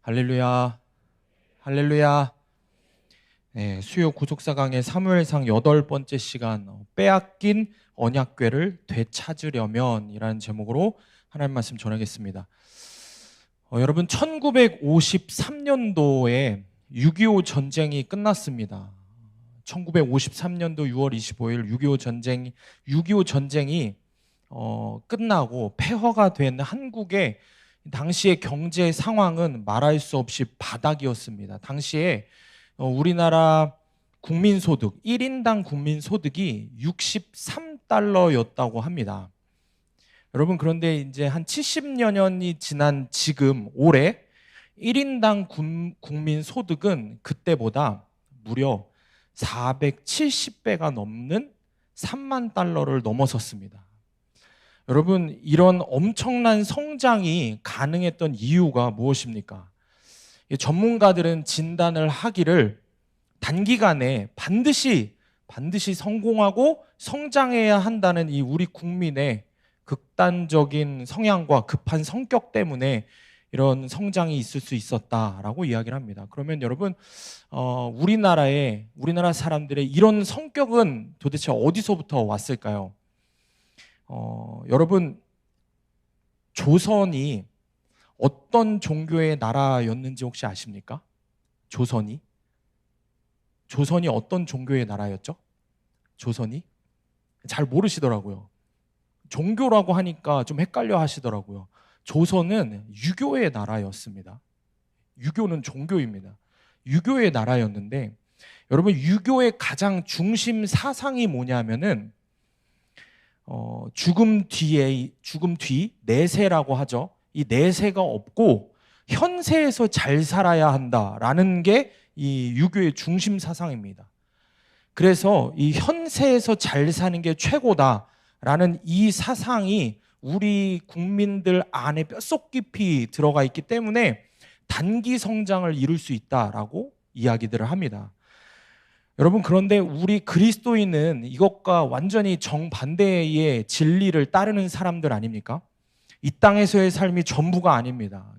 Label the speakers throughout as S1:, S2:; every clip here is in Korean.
S1: 할렐루야, 할렐루야. 네, 수요 구속사 강의 사무엘상 8번째 시간, 빼앗긴 언약궤를 되찾으려면 이라는 제목으로 하나님 말씀 전하겠습니다. 여러분, 1953년도에 6.25 전쟁이 끝났습니다. 1953년도 6월 25일 6.25 전쟁이 끝나고 폐허가 된 한국의 당시의 경제 상황은 말할 수 없이 바닥이었습니다. 당시에 우리나라 국민소득, 1인당 국민소득이 63달러였다고 합니다. 여러분, 그런데 이제 한 70여 년이 지난 지금 올해 1인당 국민소득은 그때보다 무려 470배가 넘는 3만 달러를 넘어섰습니다. 여러분, 이런 엄청난 성장이 가능했던 이유가 무엇입니까? 전문가들은 진단을 하기를 단기간에 반드시 성공하고 성장해야 한다는 이 우리 국민의 극단적인 성향과 급한 성격 때문에 이런 성장이 있을 수 있었다라고 이야기를 합니다. 그러면 여러분, 우리나라 사람들의 이런 성격은 도대체 어디서부터 왔을까요? 여러분, 조선이 어떤 종교의 나라였는지 혹시 아십니까? 조선이 어떤 종교의 나라였죠? 조선이? 잘 모르시더라고요. 종교라고 하니까 좀 헷갈려 하시더라고요. 조선은 유교의 나라였습니다. 유교는 종교입니다. 유교의 나라였는데, 여러분, 유교의 가장 중심 사상이 뭐냐면은 죽음 뒤 내세라고 하죠. 이 내세가 없고 현세에서 잘 살아야 한다라는 게 이 유교의 중심 사상입니다. 그래서 이 현세에서 잘 사는 게 최고다라는 이 사상이 우리 국민들 안에 뼛속 깊이 들어가 있기 때문에 단기 성장을 이룰 수 있다라고 이야기들을 합니다. 여러분, 그런데 우리 그리스도인은 이것과 완전히 정반대의 진리를 따르는 사람들 아닙니까? 이 땅에서의 삶이 전부가 아닙니다.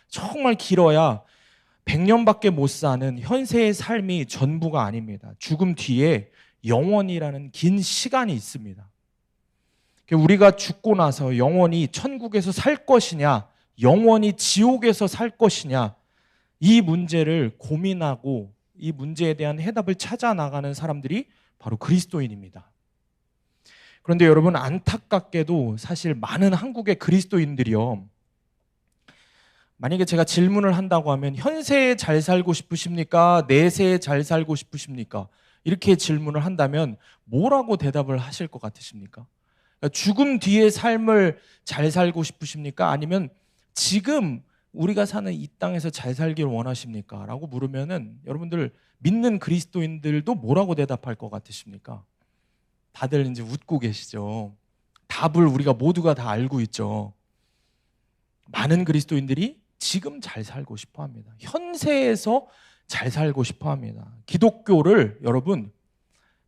S1: 정말 길어야 100년밖에 못 사는 현세의 삶이 전부가 아닙니다. 죽음 뒤에 영원이라는 긴 시간이 있습니다. 우리가 죽고 나서 영원히 천국에서 살 것이냐, 영원히 지옥에서 살 것이냐, 이 문제를 고민하고 이 문제에 대한 해답을 찾아 나가는 사람들이 바로 그리스도인입니다. 그런데 여러분, 안타깝게도 사실 많은 한국의 그리스도인들이요, 만약에 제가 질문을 한다고 하면 현세에 잘 살고 싶으십니까? 내세에 잘 살고 싶으십니까? 이렇게 질문을 한다면 뭐라고 대답을 하실 것 같으십니까? 그러니까 죽음 뒤의 삶을 잘 살고 싶으십니까? 아니면 지금 우리가 사는 이 땅에서 잘 살기를 원하십니까? 라고 물으면은 여러분들 믿는 그리스도인들도 뭐라고 대답할 것 같으십니까? 다들 이제 웃고 계시죠. 답을 우리가 모두가 다 알고 있죠. 많은 그리스도인들이 지금 잘 살고 싶어 합니다. 현세에서 잘 살고 싶어 합니다. 기독교를 여러분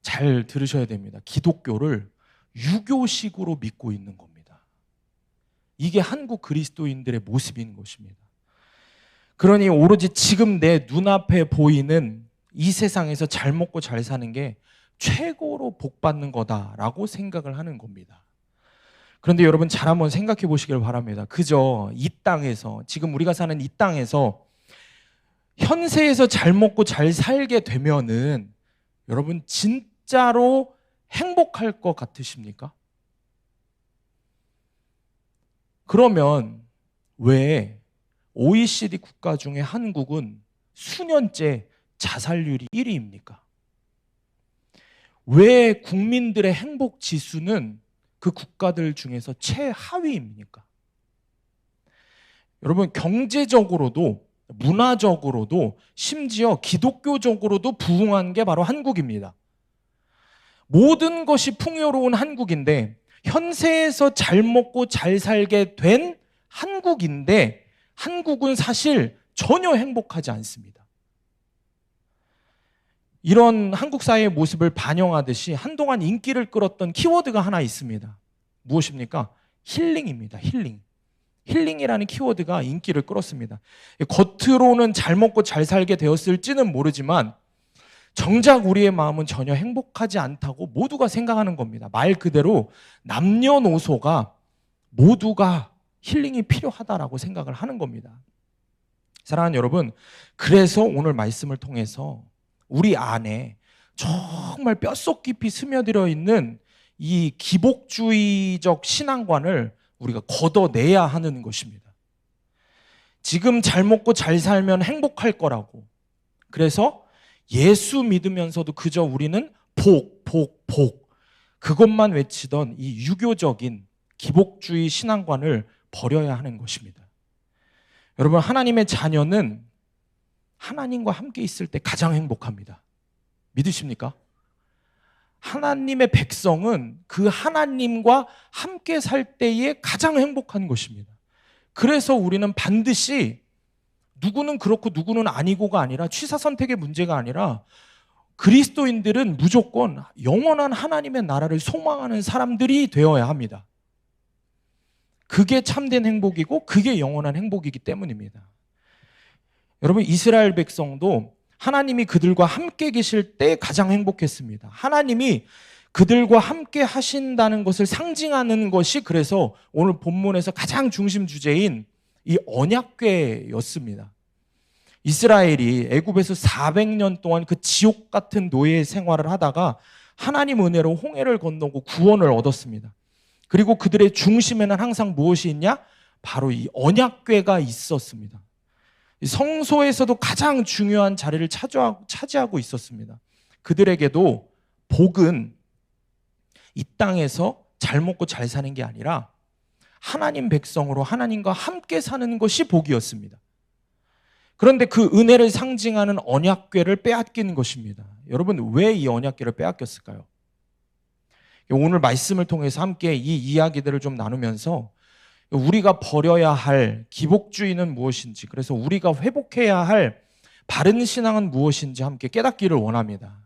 S1: 잘 들으셔야 됩니다. 기독교를 유교식으로 믿고 있는 겁니다. 이게 한국 그리스도인들의 모습인 것입니다. 그러니 오로지 지금 내 눈앞에 보이는 이 세상에서 잘 먹고 잘 사는 게 최고로 복받는 거다라고 생각을 하는 겁니다. 그런데 여러분, 잘 한번 생각해 보시길 바랍니다. 그저 이 땅에서, 지금 우리가 사는 이 땅에서 현세에서 잘 먹고 잘 살게 되면은 여러분 진짜로 행복할 것 같으십니까? 그러면 왜 OECD 국가 중에 한국은 수년째 자살률이 1위입니까? 왜 국민들의 행복 지수는 그 국가들 중에서 최하위입니까? 여러분, 경제적으로도 문화적으로도 심지어 기독교적으로도 부흥한 게 바로 한국입니다. 모든 것이 풍요로운 한국인데, 현세에서 잘 먹고 잘 살게 된 한국인데, 한국은 사실 전혀 행복하지 않습니다. 이런 한국 사회의 모습을 반영하듯이 한동안 인기를 끌었던 키워드가 하나 있습니다. 무엇입니까? 힐링입니다. 힐링. 힐링이라는 키워드가 인기를 끌었습니다. 겉으로는 잘 먹고 잘 살게 되었을지는 모르지만 정작 우리의 마음은 전혀 행복하지 않다고 모두가 생각하는 겁니다. 말 그대로 남녀노소가 모두가 힐링이 필요하다라고 생각을 하는 겁니다. 사랑하는 여러분, 그래서 오늘 말씀을 통해서 우리 안에 정말 뼛속 깊이 스며들어 있는 이 기복주의적 신앙관을 우리가 걷어내야 하는 것입니다. 지금 잘 먹고 잘 살면 행복할 거라고. 그래서 예수 믿으면서도 그저 우리는 복, 그것만 외치던 이 유교적인 기복주의 신앙관을 버려야 하는 것입니다. 여러분, 하나님의 자녀는 하나님과 함께 있을 때 가장 행복합니다. 믿으십니까? 하나님의 백성은 그 하나님과 함께 살 때에 가장 행복한 것입니다. 그래서 우리는 반드시 누구는 그렇고 누구는 아니고가 아니라 취사 선택의 문제가 아니라 그리스도인들은 무조건 영원한 하나님의 나라를 소망하는 사람들이 되어야 합니다. 그게 참된 행복이고 그게 영원한 행복이기 때문입니다. 여러분, 이스라엘 백성도 하나님이 그들과 함께 계실 때 가장 행복했습니다. 하나님이 그들과 함께 하신다는 것을 상징하는 것이 그래서 오늘 본문에서 가장 중심 주제인 이 언약궤였습니다. 이스라엘이 애굽에서 400년 동안 그 지옥 같은 노예 생활을 하다가 하나님 은혜로 홍해를 건너고 구원을 얻었습니다. 그리고 그들의 중심에는 항상 무엇이 있냐? 바로 이 언약궤가 있었습니다. 성소에서도 가장 중요한 자리를 차지하고 있었습니다. 그들에게도 복은 이 땅에서 잘 먹고 잘 사는 게 아니라 하나님 백성으로 하나님과 함께 사는 것이 복이었습니다. 그런데 그 은혜를 상징하는 언약궤를 빼앗긴 것입니다. 여러분, 왜 이 언약궤를 빼앗겼을까요? 오늘 말씀을 통해서 함께 이 이야기들을 좀 나누면서 우리가 버려야 할 기복주의는 무엇인지, 그래서 우리가 회복해야 할 바른 신앙은 무엇인지 함께 깨닫기를 원합니다.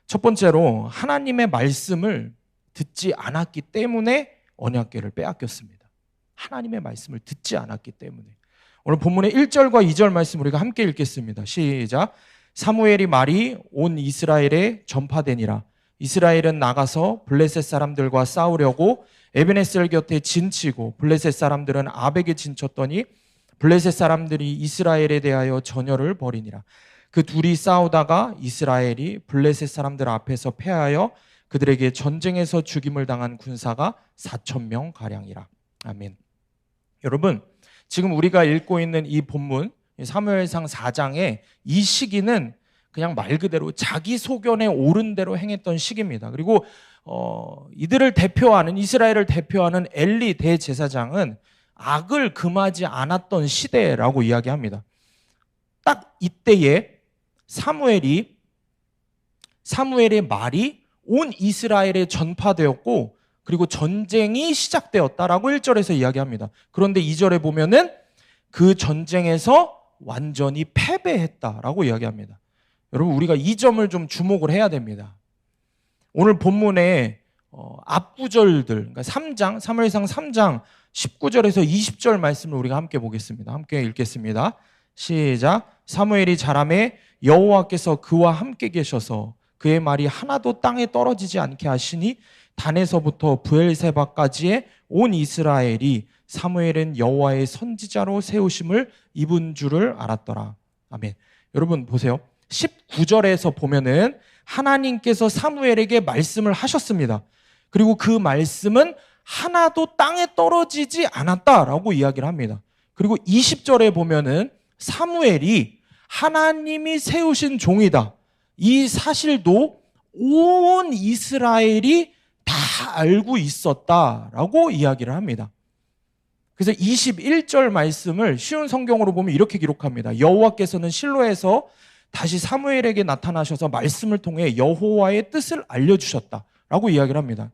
S1: 첫 번째로 하나님의 말씀을 듣지 않았기 때문에 언약궤를 빼앗겼습니다. 하나님의 말씀을 듣지 않았기 때문에. 오늘 본문의 1절과 2절 말씀 우리가 함께 읽겠습니다. 시작. 사무엘이 말이 온 이스라엘에 전파되니라. 이스라엘은 나가서 블레셋 사람들과 싸우려고 에베네셀 곁에 진치고 블레셋 사람들은 아벡에 진쳤더니 블레셋 사람들이 이스라엘에 대하여 전열을 벌이니라. 그 둘이 싸우다가 이스라엘이 블레셋 사람들 앞에서 패하여 그들에게 전쟁에서 죽임을 당한 군사가 4,000명 가량이라. 아멘. 여러분, 지금 우리가 읽고 있는 이 본문 사무엘상 4장의 이 시기는 그냥 말 그대로 자기 소견에 옳은 대로 행했던 시기입니다. 그리고 이들을 대표하는, 이스라엘을 대표하는 엘리 대제사장은 악을 금하지 않았던 시대라고 이야기합니다. 딱 이때에 사무엘의 말이 온 이스라엘에 전파되었고 그리고 전쟁이 시작되었다라고 1절에서 이야기합니다. 그런데 2절에 보면은 그 전쟁에서 완전히 패배했다라고 이야기합니다. 여러분, 우리가 이 점을 좀 주목을 해야 됩니다. 오늘 본문의 앞구절들, 그러니까 3장, 사무엘상 3장 19절에서 20절 말씀을 우리가 함께 보겠습니다. 함께 읽겠습니다. 시작. 사무엘이 자라매 여호와께서 그와 함께 계셔서 그의 말이 하나도 땅에 떨어지지 않게 하시니 단에서부터 브엘세바까지의 온 이스라엘이 사무엘은 여호와의 선지자로 세우심을 입은 줄을 알았더라. 아멘. 여러분 보세요. 19절에서 보면은 하나님께서 사무엘에게 말씀을 하셨습니다. 그리고 그 말씀은 하나도 땅에 떨어지지 않았다라고 이야기를 합니다. 그리고 20절에 보면은 사무엘이 하나님이 세우신 종이다. 이 사실도 온 이스라엘이 다 알고 있었다라고 이야기를 합니다. 그래서 21절 말씀을 쉬운 성경으로 보면 이렇게 기록합니다. 여호와께서는 실로에서 다시 사무엘에게 나타나셔서 말씀을 통해 여호와의 뜻을 알려주셨다라고 이야기를 합니다.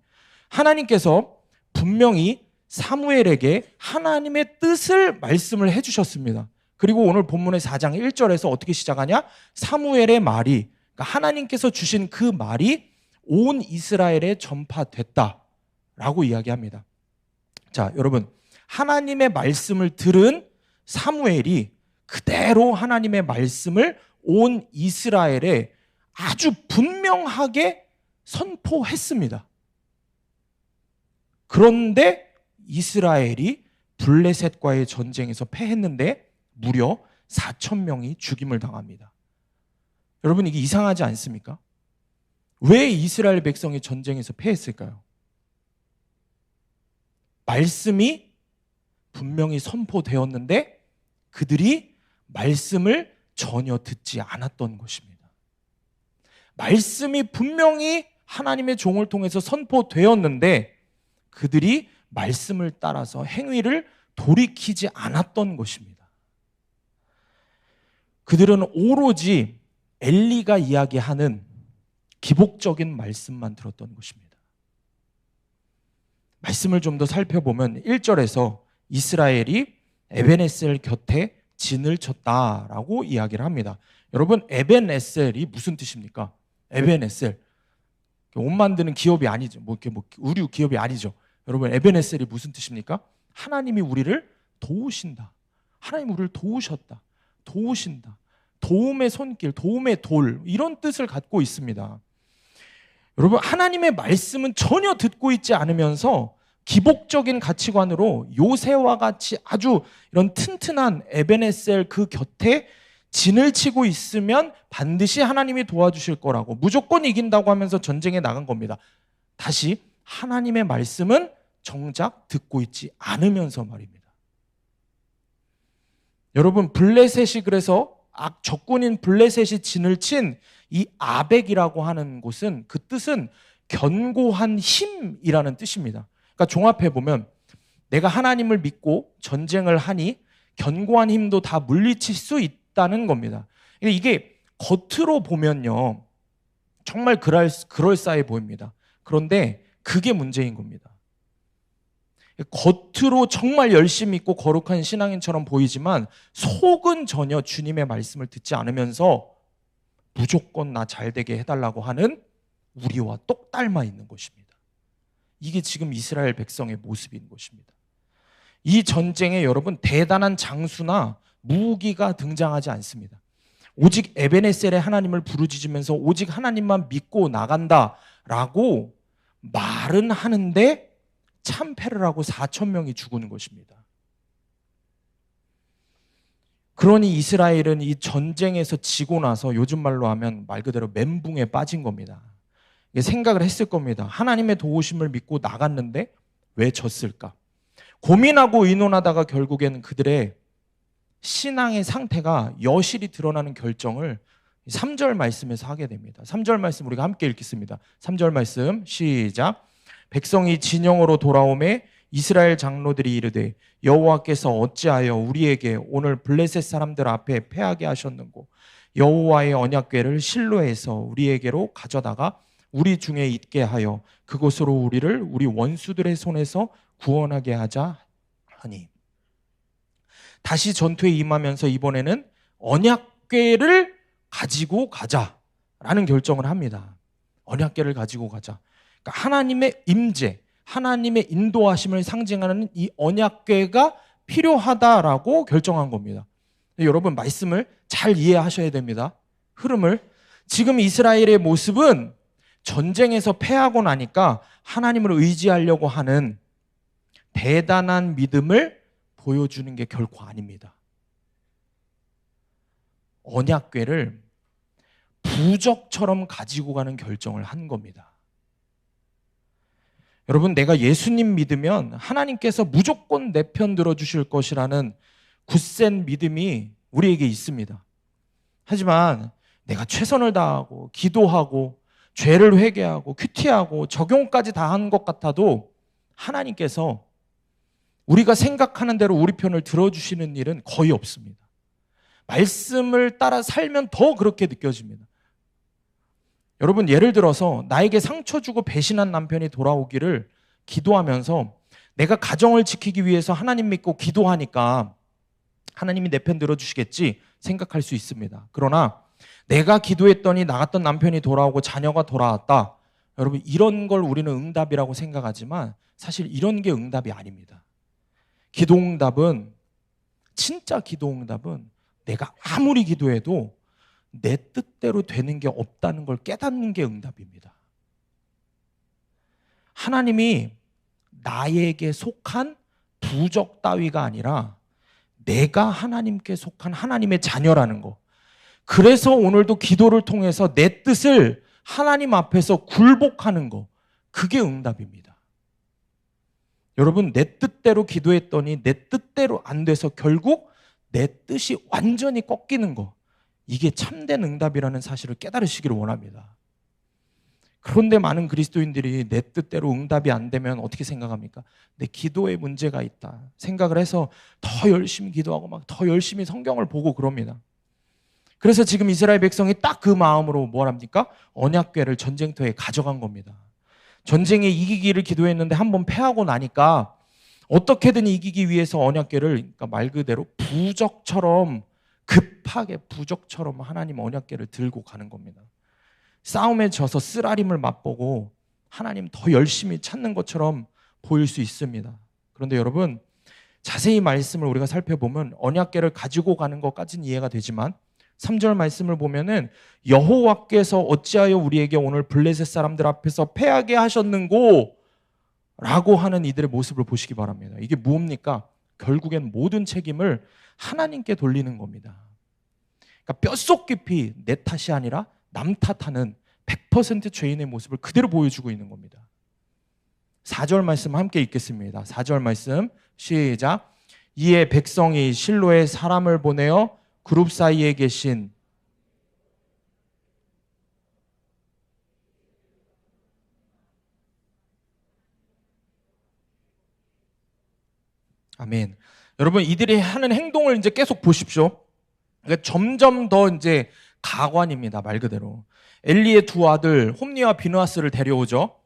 S1: 하나님께서 분명히 사무엘에게 하나님의 뜻을 말씀을 해주셨습니다. 그리고 오늘 본문의 4장 1절에서 어떻게 시작하냐? 사무엘의 말이, 그러니까 하나님께서 주신 그 말이 온 이스라엘에 전파됐다라고 이야기합니다. 자, 여러분, 하나님의 말씀을 들은 사무엘이 그대로 하나님의 말씀을 온 이스라엘에 아주 분명하게 선포했습니다. 그런데 이스라엘이 블레셋과의 전쟁에서 패했는데 무려 4,000명이 죽임을 당합니다. 여러분, 이게 이상하지 않습니까? 왜 이스라엘 백성이 전쟁에서 패했을까요? 말씀이 분명히 선포되었는데 그들이 말씀을 전혀 듣지 않았던 것입니다. 말씀이 분명히 하나님의 종을 통해서 선포되었는데 그들이 말씀을 따라서 행위를 돌이키지 않았던 것입니다. 그들은 오로지 엘리가 이야기하는 기복적인 말씀만 들었던 것입니다. 말씀을 좀 더 살펴보면 1절에서 이스라엘이 에벤에셀 곁에 진을 쳤다라고 이야기를 합니다. 여러분, 에벤에셀이 무슨 뜻입니까? 에벤에셀, 옷 만드는 기업이 아니죠. 의류 기업이 아니죠. 여러분, 에벤에셀이 무슨 뜻입니까? 하나님이 우리를 도우신다. 하나님 우리를 도우셨다. 도우신다. 도움의 손길, 도움의 돌, 이런 뜻을 갖고 있습니다. 여러분, 하나님의 말씀은 전혀 듣고 있지 않으면서 기복적인 가치관으로 요새와 같이 아주 이런 튼튼한 에벤에셀 그 곁에 진을 치고 있으면 반드시 하나님이 도와주실 거라고 무조건 이긴다고 하면서 전쟁에 나간 겁니다. 다시 하나님의 말씀은 정작 듣고 있지 않으면서 말입니다. 여러분, 블레셋이 그래서 적군인 블레셋이 진을 친 이 아벡이라고 하는 곳은 그 뜻은 견고한 힘이라는 뜻입니다. 그러니까 종합해 보면 내가 하나님을 믿고 전쟁을 하니 견고한 힘도 다 물리칠 수 있다는 겁니다. 이게 겉으로 보면요 정말 그럴싸해 보입니다. 그런데 그게 문제인 겁니다. 겉으로 정말 열심히 있고 거룩한 신앙인처럼 보이지만 속은 전혀 주님의 말씀을 듣지 않으면서 무조건 나 잘되게 해달라고 하는 우리와 똑 닮아 있는 것입니다. 이게 지금 이스라엘 백성의 모습인 것입니다. 이 전쟁에 여러분 대단한 장수나 무기가 등장하지 않습니다. 오직 에벤에셀의 하나님을 부르짖으면서 오직 하나님만 믿고 나간다라고 말은 하는데 참패를 하고 4,000명이 죽는 것입니다. 그러니 이스라엘은 이 전쟁에서 지고 나서 요즘 말로 하면 말 그대로 멘붕에 빠진 겁니다. 생각을 했을 겁니다. 하나님의 도우심을 믿고 나갔는데 왜 졌을까? 고민하고 의논하다가 결국에는 그들의 신앙의 상태가 여실히 드러나는 결정을 3절 말씀에서 하게 됩니다. 3절 말씀 우리가 함께 읽겠습니다. 3절 말씀 시작. 백성이 진영으로 돌아오매 이스라엘 장로들이 이르되 여호와께서 어찌하여 우리에게 오늘 블레셋 사람들 앞에 패하게 하셨는고 여호와의 언약궤를 실로에서 우리에게로 가져다가 우리 중에 있게 하여 그곳으로 우리를 우리 원수들의 손에서 구원하게 하자 하니. 다시 전투에 임하면서 이번에는 언약궤를 가지고 가자라는 결정을 합니다. 언약궤를 가지고 가자. 그러니까 하나님의 임재, 하나님의 인도하심을 상징하는 이 언약궤가 필요하다라고 결정한 겁니다. 여러분, 말씀을 잘 이해하셔야 됩니다. 흐름을. 지금 이스라엘의 모습은 전쟁에서 패하고 나니까 하나님을 의지하려고 하는 대단한 믿음을 보여주는 게 결코 아닙니다. 언약궤를 부적처럼 가지고 가는 결정을 한 겁니다. 여러분, 내가 예수님 믿으면 하나님께서 무조건 내 편 들어주실 것이라는 굳센 믿음이 우리에게 있습니다. 하지만 내가 최선을 다하고 기도하고 죄를 회개하고 큐티하고 적용까지 다 한 것 같아도 하나님께서 우리가 생각하는 대로 우리 편을 들어주시는 일은 거의 없습니다. 말씀을 따라 살면 더 그렇게 느껴집니다. 여러분, 예를 들어서 나에게 상처 주고 배신한 남편이 돌아오기를 기도하면서 내가 가정을 지키기 위해서 하나님 믿고 기도하니까 하나님이 내 편 들어주시겠지 생각할 수 있습니다. 그러나 내가 기도했더니 나갔던 남편이 돌아오고 자녀가 돌아왔다. 여러분, 이런 걸 우리는 응답이라고 생각하지만 사실 이런 게 응답이 아닙니다. 기도응답은, 진짜 기도응답은 내가 아무리 기도해도 내 뜻대로 되는 게 없다는 걸 깨닫는 게 응답입니다. 하나님이 나에게 속한 부적 따위가 아니라 내가 하나님께 속한 하나님의 자녀라는 거. 그래서 오늘도 기도를 통해서 내 뜻을 하나님 앞에서 굴복하는 거, 그게 응답입니다. 여러분, 내 뜻대로 기도했더니 내 뜻대로 안 돼서 결국 내 뜻이 완전히 꺾이는 거, 이게 참된 응답이라는 사실을 깨달으시기를 원합니다. 그런데 많은 그리스도인들이 내 뜻대로 응답이 안 되면 어떻게 생각합니까? 내 기도에 문제가 있다 생각을 해서 더 열심히 기도하고 막 더 열심히 성경을 보고 그럽니다. 그래서 지금 이스라엘 백성이 딱 그 마음으로 뭘 합니까? 언약궤를 전쟁터에 가져간 겁니다. 전쟁에 이기기를 기도했는데 한번 패하고 나니까 어떻게든 이기기 위해서 언약궤를, 그러니까 말 그대로 부적처럼, 급하게 부적처럼 하나님 언약궤를 들고 가는 겁니다. 싸움에 져서 쓰라림을 맛보고 하나님 더 열심히 찾는 것처럼 보일 수 있습니다. 그런데 여러분, 자세히 말씀을 우리가 살펴보면 언약궤를 가지고 가는 것까지는 이해가 되지만 3절 말씀을 보면은 여호와께서 어찌하여 우리에게 오늘 블레셋 사람들 앞에서 패하게 하셨는고? 라고 하는 이들의 모습을 보시기 바랍니다. 이게 뭡니까? 결국엔 모든 책임을 하나님께 돌리는 겁니다. 그러니까 뼛속 깊이 내 탓이 아니라 남 탓하는 100% 죄인의 모습을 그대로 보여주고 있는 겁니다. 4절 말씀 함께 읽겠습니다. 4절 말씀 시작. 이에 백성이 실로에 사람을 보내어 그룹 사이에 계신 아멘. 여러분, 이들이 하는 행동을 이제 계속 보십시오. 그러니까 점점 더 이제 가관입니다. 말 그대로. 엘리의 두 아들 홈니와 비느하스를 데려오죠.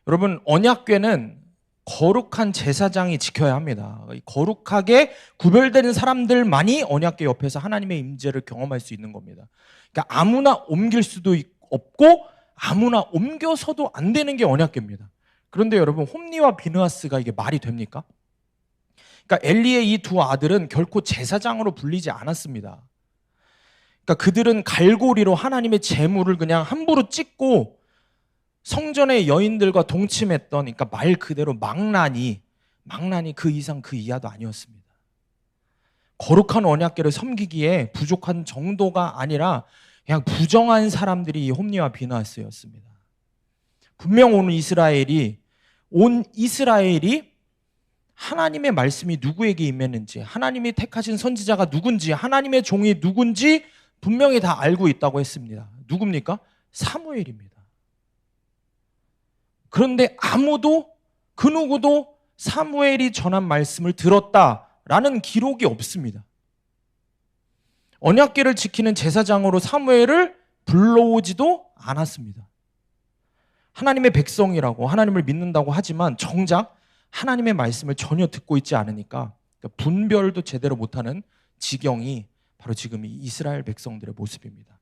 S1: 여러분, 언약궤는 거룩한 제사장이 지켜야 합니다. 거룩하게 구별되는 사람들만이 언약궤 옆에서 하나님의 임재를 경험할 수 있는 겁니다. 그러니까 아무나 옮길 수도 없고 아무나 옮겨서도 안 되는 게 언약궤입니다. 그런데 여러분, 홈니와 비느하스가 이게 말이 됩니까? 그러니까 엘리의 이 두 아들은 결코 제사장으로 불리지 않았습니다. 그러니까 그들은 갈고리로 하나님의 제물을 그냥 함부로 찍고 성전의 여인들과 동침했던, 그러니까 말 그대로 망나니 그 이상 그 이하도 아니었습니다. 거룩한 언약궤를 섬기기에 부족한 정도가 아니라 그냥 부정한 사람들이 이 홈니와 비느하스였습니다. 분명 온 이스라엘이 하나님의 말씀이 누구에게 임했는지, 하나님이 택하신 선지자가 누군지, 하나님의 종이 누군지 분명히 다 알고 있다고 했습니다. 누굽니까? 사무엘입니다. 그런데 아무도, 그 누구도 사무엘이 전한 말씀을 들었다라는 기록이 없습니다. 언약궤를 지키는 제사장으로 사무엘을 불러오지도 않았습니다. 하나님의 백성이라고 하나님을 믿는다고 하지만 정작 하나님의 말씀을 전혀 듣고 있지 않으니까 분별도 제대로 못하는 지경이 바로 지금 이 이스라엘 백성들의 모습입니다.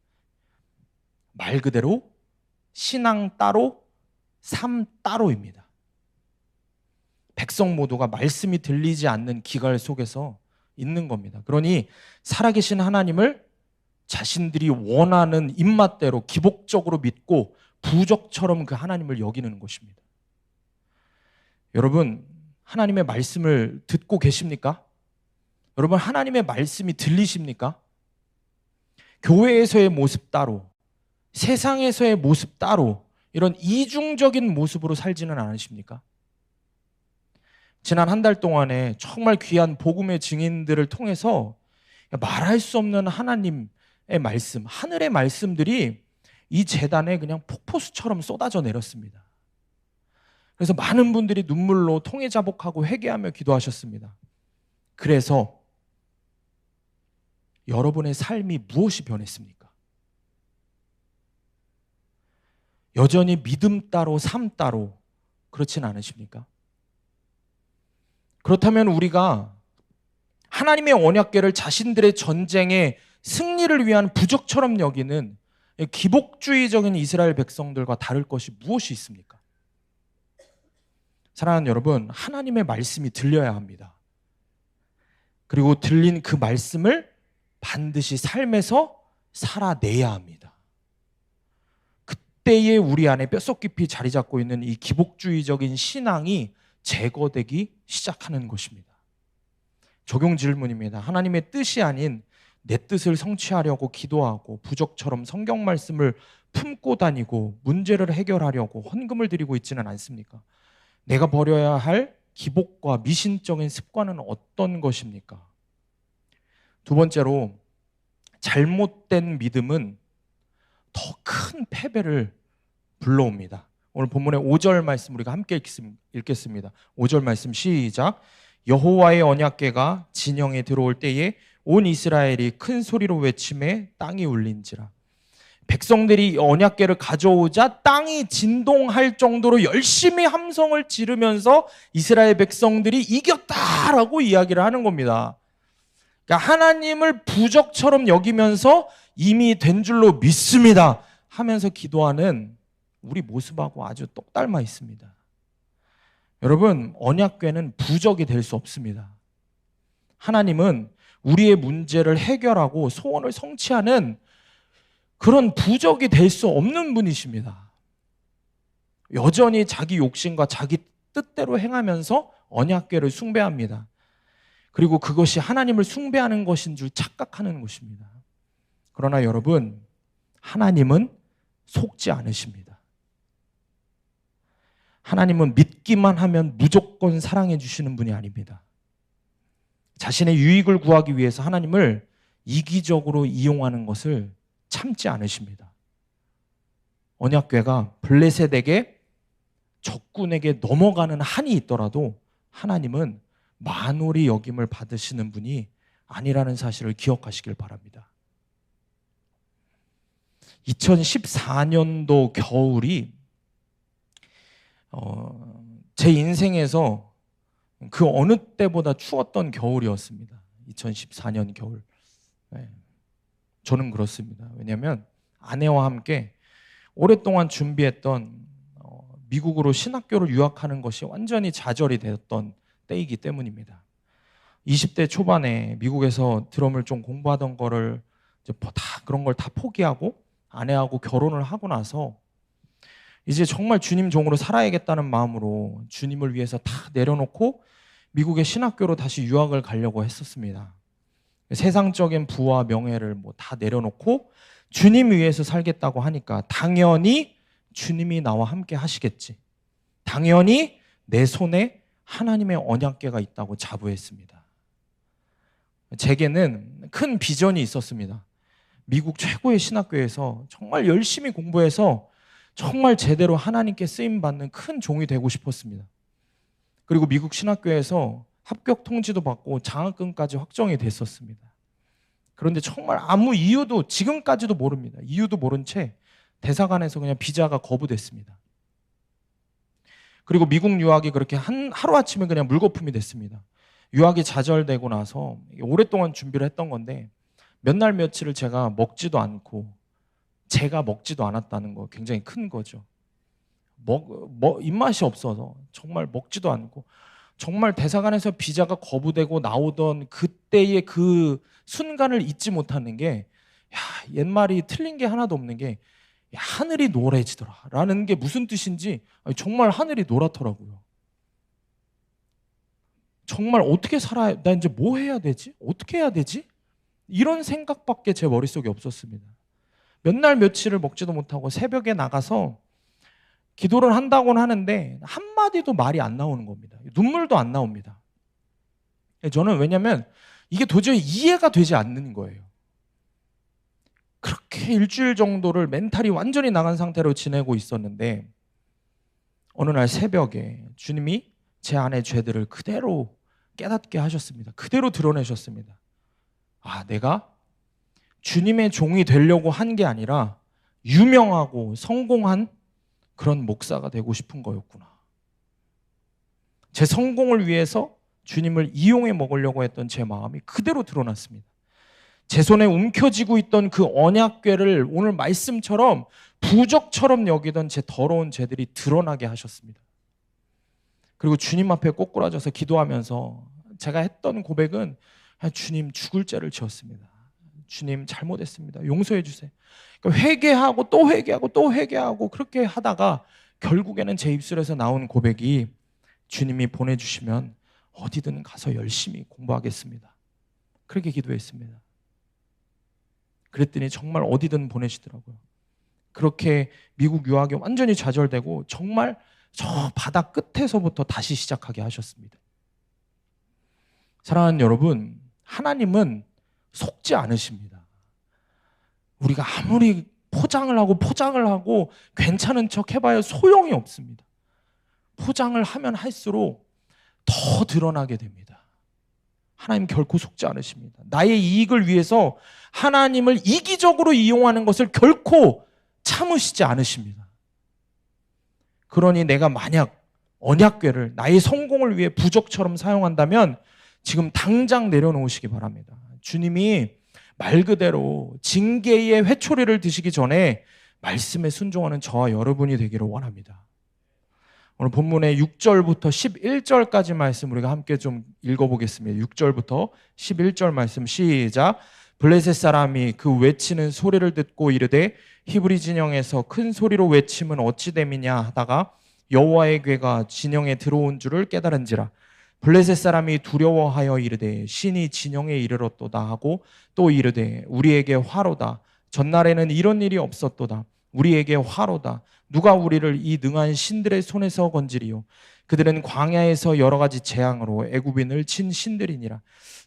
S1: 말 그대로 신앙 따로 삶 따로입니다. 백성 모두가 말씀이 들리지 않는 기갈 속에서 있는 겁니다. 그러니 살아계신 하나님을 자신들이 원하는 입맛대로 기복적으로 믿고 부적처럼 그 하나님을 여기는 것입니다. 여러분, 하나님의 말씀을 듣고 계십니까? 여러분, 하나님의 말씀이 들리십니까? 교회에서의 모습 따로, 세상에서의 모습 따로, 이런 이중적인 모습으로 살지는 않으십니까? 지난 한 달 동안에 정말 귀한 복음의 증인들을 통해서 말할 수 없는 하나님의 말씀, 하늘의 말씀들이 이 제단에 그냥 폭포수처럼 쏟아져 내렸습니다. 그래서 많은 분들이 눈물로 통회자복하고 회개하며 기도하셨습니다. 그래서 여러분의 삶이 무엇이 변했습니까? 여전히 믿음 따로 삶 따로 그렇진 않으십니까? 그렇다면 우리가 하나님의 언약궤를 자신들의 전쟁의 승리를 위한 부적처럼 여기는 기복주의적인 이스라엘 백성들과 다를 것이 무엇이 있습니까? 사랑하는 여러분, 하나님의 말씀이 들려야 합니다. 그리고 들린 그 말씀을 반드시 삶에서 살아내야 합니다. 그때에 우리 안에 뼛속 깊이 자리 잡고 있는 이 기복주의적인 신앙이 제거되기 시작하는 것입니다. 적용 질문입니다. 하나님의 뜻이 아닌 내 뜻을 성취하려고 기도하고 부적처럼 성경 말씀을 품고 다니고 문제를 해결하려고 헌금을 드리고 있지는 않습니까? 내가 버려야 할 기복과 미신적인 습관은 어떤 것입니까? 두 번째로, 잘못된 믿음은 더 큰 패배를 불러옵니다. 오늘 본문의 5절 말씀 우리가 함께 읽겠습니다. 5절 말씀 시작. 여호와의 언약궤가 진영에 들어올 때에 온 이스라엘이 큰 소리로 외침에 땅이 울린지라. 백성들이 언약궤를 가져오자 땅이 진동할 정도로 열심히 함성을 지르면서 이스라엘 백성들이 이겼다라고 이야기를 하는 겁니다. 그러니까 하나님을 부적처럼 여기면서 이미 된 줄로 믿습니다 하면서 기도하는 우리 모습하고 아주 똑 닮아 있습니다. 여러분, 언약궤는 부적이 될 수 없습니다. 하나님은 우리의 문제를 해결하고 소원을 성취하는 그런 부적이 될 수 없는 분이십니다. 여전히 자기 욕심과 자기 뜻대로 행하면서 언약궤를 숭배합니다. 그리고 그것이 하나님을 숭배하는 것인 줄 착각하는 것입니다. 그러나 여러분, 하나님은 속지 않으십니다. 하나님은 믿기만 하면 무조건 사랑해 주시는 분이 아닙니다. 자신의 유익을 구하기 위해서 하나님을 이기적으로 이용하는 것을 참지 않으십니다. 언약궤가 블레셋에게, 적군에게 넘어가는 한이 있더라도 하나님은 만홀히 여김을 받으시는 분이 아니라는 사실을 기억하시길 바랍니다. 2014년도 겨울이 제 인생에서 그 어느 때보다 추웠던 겨울이었습니다. 2014년 겨울. 네. 저는 그렇습니다. 왜냐하면 아내와 함께 오랫동안 준비했던 미국으로 신학교를 유학하는 것이 완전히 좌절이 되었던 때이기 때문입니다. 20대 초반에 미국에서 드럼을 좀 공부하던 거를 이제 그런 걸 다 포기하고 아내하고 결혼을 하고 나서 이제 정말 주님 종으로 살아야겠다는 마음으로 주님을 위해서 다 내려놓고 미국의 신학교로 다시 유학을 가려고 했었습니다. 세상적인 부와 명예를 다 내려놓고 주님 위해서 살겠다고 하니까 당연히 주님이 나와 함께 하시겠지. 당연히 내 손에 하나님의 언약궤가 있다고 자부했습니다. 제게는 큰 비전이 있었습니다. 미국 최고의 신학교에서 정말 열심히 공부해서 정말 제대로 하나님께 쓰임받는 큰 종이 되고 싶었습니다. 그리고 미국 신학교에서 합격 통지도 받고 장학금까지 확정이 됐었습니다. 그런데 정말 아무 이유도 지금까지도 모릅니다. 이유도 모른 채 대사관에서 그냥 비자가 거부됐습니다. 그리고 미국 유학이 그렇게 하루아침에 그냥 물거품이 됐습니다. 유학이 좌절되고 나서 오랫동안 준비를 했던 건데 몇 날 며칠을 제가 먹지도 않고 제가 먹지도 않았다는 거 굉장히 큰 거죠. 입맛이 없어서 정말 먹지도 않고 정말 대사관에서 비자가 거부되고 나오던 그때의 그 순간을 잊지 못하는 게 옛말이 틀린 게 하나도 없는 게 하늘이 노래지더라 라는 게 무슨 뜻인지 정말 하늘이 노랗더라고요. 정말 어떻게 살아야, 나 이제 뭐 해야 되지? 어떻게 해야 되지? 이런 생각밖에 제 머릿속에 없었습니다. 몇 날 며칠을 먹지도 못하고 새벽에 나가서 기도를 한다고는 하는데 한마디도 말이 안 나오는 겁니다. 눈물도 안 나옵니다. 저는 왜냐하면 이게 도저히 이해가 되지 않는 거예요. 그렇게 일주일 정도를 멘탈이 완전히 나간 상태로 지내고 있었는데 어느 날 새벽에 주님이 제 안의 죄들을 그대로 깨닫게 하셨습니다. 그대로 드러내셨습니다. 내가 주님의 종이 되려고 한 게 아니라 유명하고 성공한 그런 목사가 되고 싶은 거였구나. 제 성공을 위해서 주님을 이용해 먹으려고 했던 제 마음이 그대로 드러났습니다. 제 손에 움켜쥐고 있던 그 언약궤를 오늘 말씀처럼 부적처럼 여기던 제 더러운 죄들이 드러나게 하셨습니다. 그리고 주님 앞에 꼬꾸라져서 기도하면서 제가 했던 고백은 주님, 죽을 죄를 지었습니다. 주님, 잘못했습니다. 용서해 주세요. 그러니까 회개하고 또 회개하고 또 회개하고 그렇게 하다가 결국에는 제 입술에서 나온 고백이, 주님이 보내주시면 어디든 가서 열심히 공부하겠습니다. 그렇게 기도했습니다. 그랬더니 정말 어디든 보내시더라고요. 그렇게 미국 유학에 완전히 좌절되고 정말 저 바다 끝에서부터 다시 시작하게 하셨습니다. 사랑하는 여러분, 하나님은 속지 않으십니다. 우리가 아무리 포장을 하고 괜찮은 척 해봐야 소용이 없습니다. 포장을 하면 할수록 더 드러나게 됩니다. 하나님 결코 속지 않으십니다. 나의 이익을 위해서 하나님을 이기적으로 이용하는 것을 결코 참으시지 않으십니다. 그러니 내가 만약 언약궤를 나의 성공을 위해 부적처럼 사용한다면 지금 당장 내려놓으시기 바랍니다. 주님이 말 그대로 징계의 회초리를 드시기 전에 말씀에 순종하는 저와 여러분이 되기를 원합니다. 오늘 본문의 6절부터 11절까지 말씀 우리가 함께 좀 읽어보겠습니다. 6절부터 11절 말씀 시작. 블레셋 사람이 그 외치는 소리를 듣고 이르되 히브리 진영에서 큰 소리로 외침은 어찌 됨이냐 하다가 여호와의 궤가 진영에 들어온 줄을 깨달은지라. 블레셋 사람이 두려워하여 이르되 신이 진영에 이르렀도다 하고 또 이르되 우리에게 화로다. 전날에는 이런 일이 없었도다. 우리에게 화로다. 누가 우리를 이 능한 신들의 손에서 건지리요. 그들은 광야에서 여러 가지 재앙으로 애굽인을 친 신들이니라.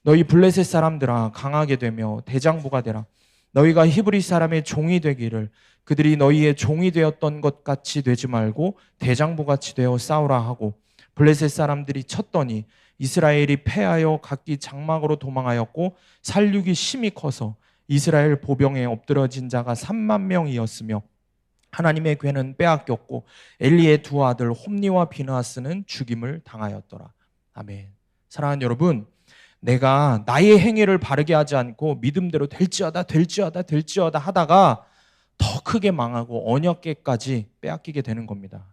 S1: 너희 블레셋 사람들아 강하게 되며 대장부가 되라. 너희가 히브리 사람의 종이 되기를 그들이 너희의 종이 되었던 것 같이 되지 말고 대장부같이 되어 싸우라 하고 블레셋 사람들이 쳤더니 이스라엘이 패하여 각기 장막으로 도망하였고 살육이 심히 커서 이스라엘 보병에 엎드러진 자가 3만 명이었으며 하나님의 궤는 빼앗겼고 엘리의 두 아들 홈니와 비느하스는 죽임을 당하였더라. 아멘. 사랑하는 여러분, 내가 나의 행위를 바르게 하지 않고 믿음대로 될지어다 하다가 더 크게 망하고 언약궤까지 빼앗기게 되는 겁니다.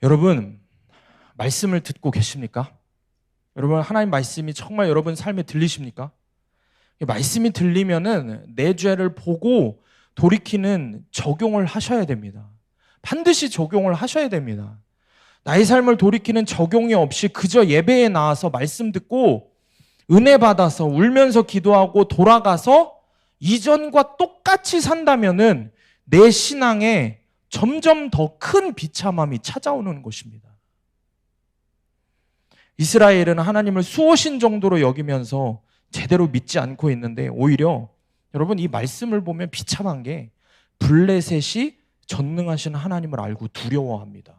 S1: 여러분, 말씀을 듣고 계십니까? 여러분, 하나님 말씀이 정말 여러분 삶에 들리십니까? 말씀이 들리면은 내 죄를 보고 돌이키는 적용을 하셔야 됩니다. 반드시 적용을 하셔야 됩니다. 나의 삶을 돌이키는 적용이 없이 그저 예배에 나와서 말씀 듣고 은혜 받아서 울면서 기도하고 돌아가서 이전과 똑같이 산다면은 내 신앙에 점점 더 큰 비참함이 찾아오는 것입니다. 이스라엘은 하나님을 수호신 정도로 여기면서 제대로 믿지 않고 있는데 오히려 여러분 이 말씀을 보면 비참한 게 블레셋이 전능하신 하나님을 알고 두려워합니다.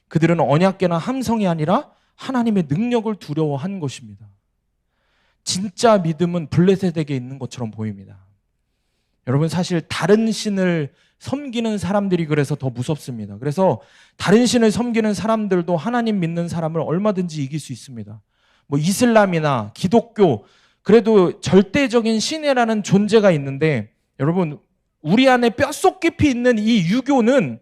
S1: 그들은 언약궤나 함성이 아니라 하나님의 능력을 두려워한 것입니다. 진짜 믿음은 블레셋에게 있는 것처럼 보입니다. 여러분 사실 다른 신을 섬기는 사람들이 그래서 더 무섭습니다. 그래서 다른 신을 섬기는 사람들도 하나님 믿는 사람을 얼마든지 이길 수 있습니다. 뭐 이슬람이나 기독교, 그래도 절대적인 신이라는 존재가 있는데 여러분 우리 안에 뼛속 깊이 있는 이 유교는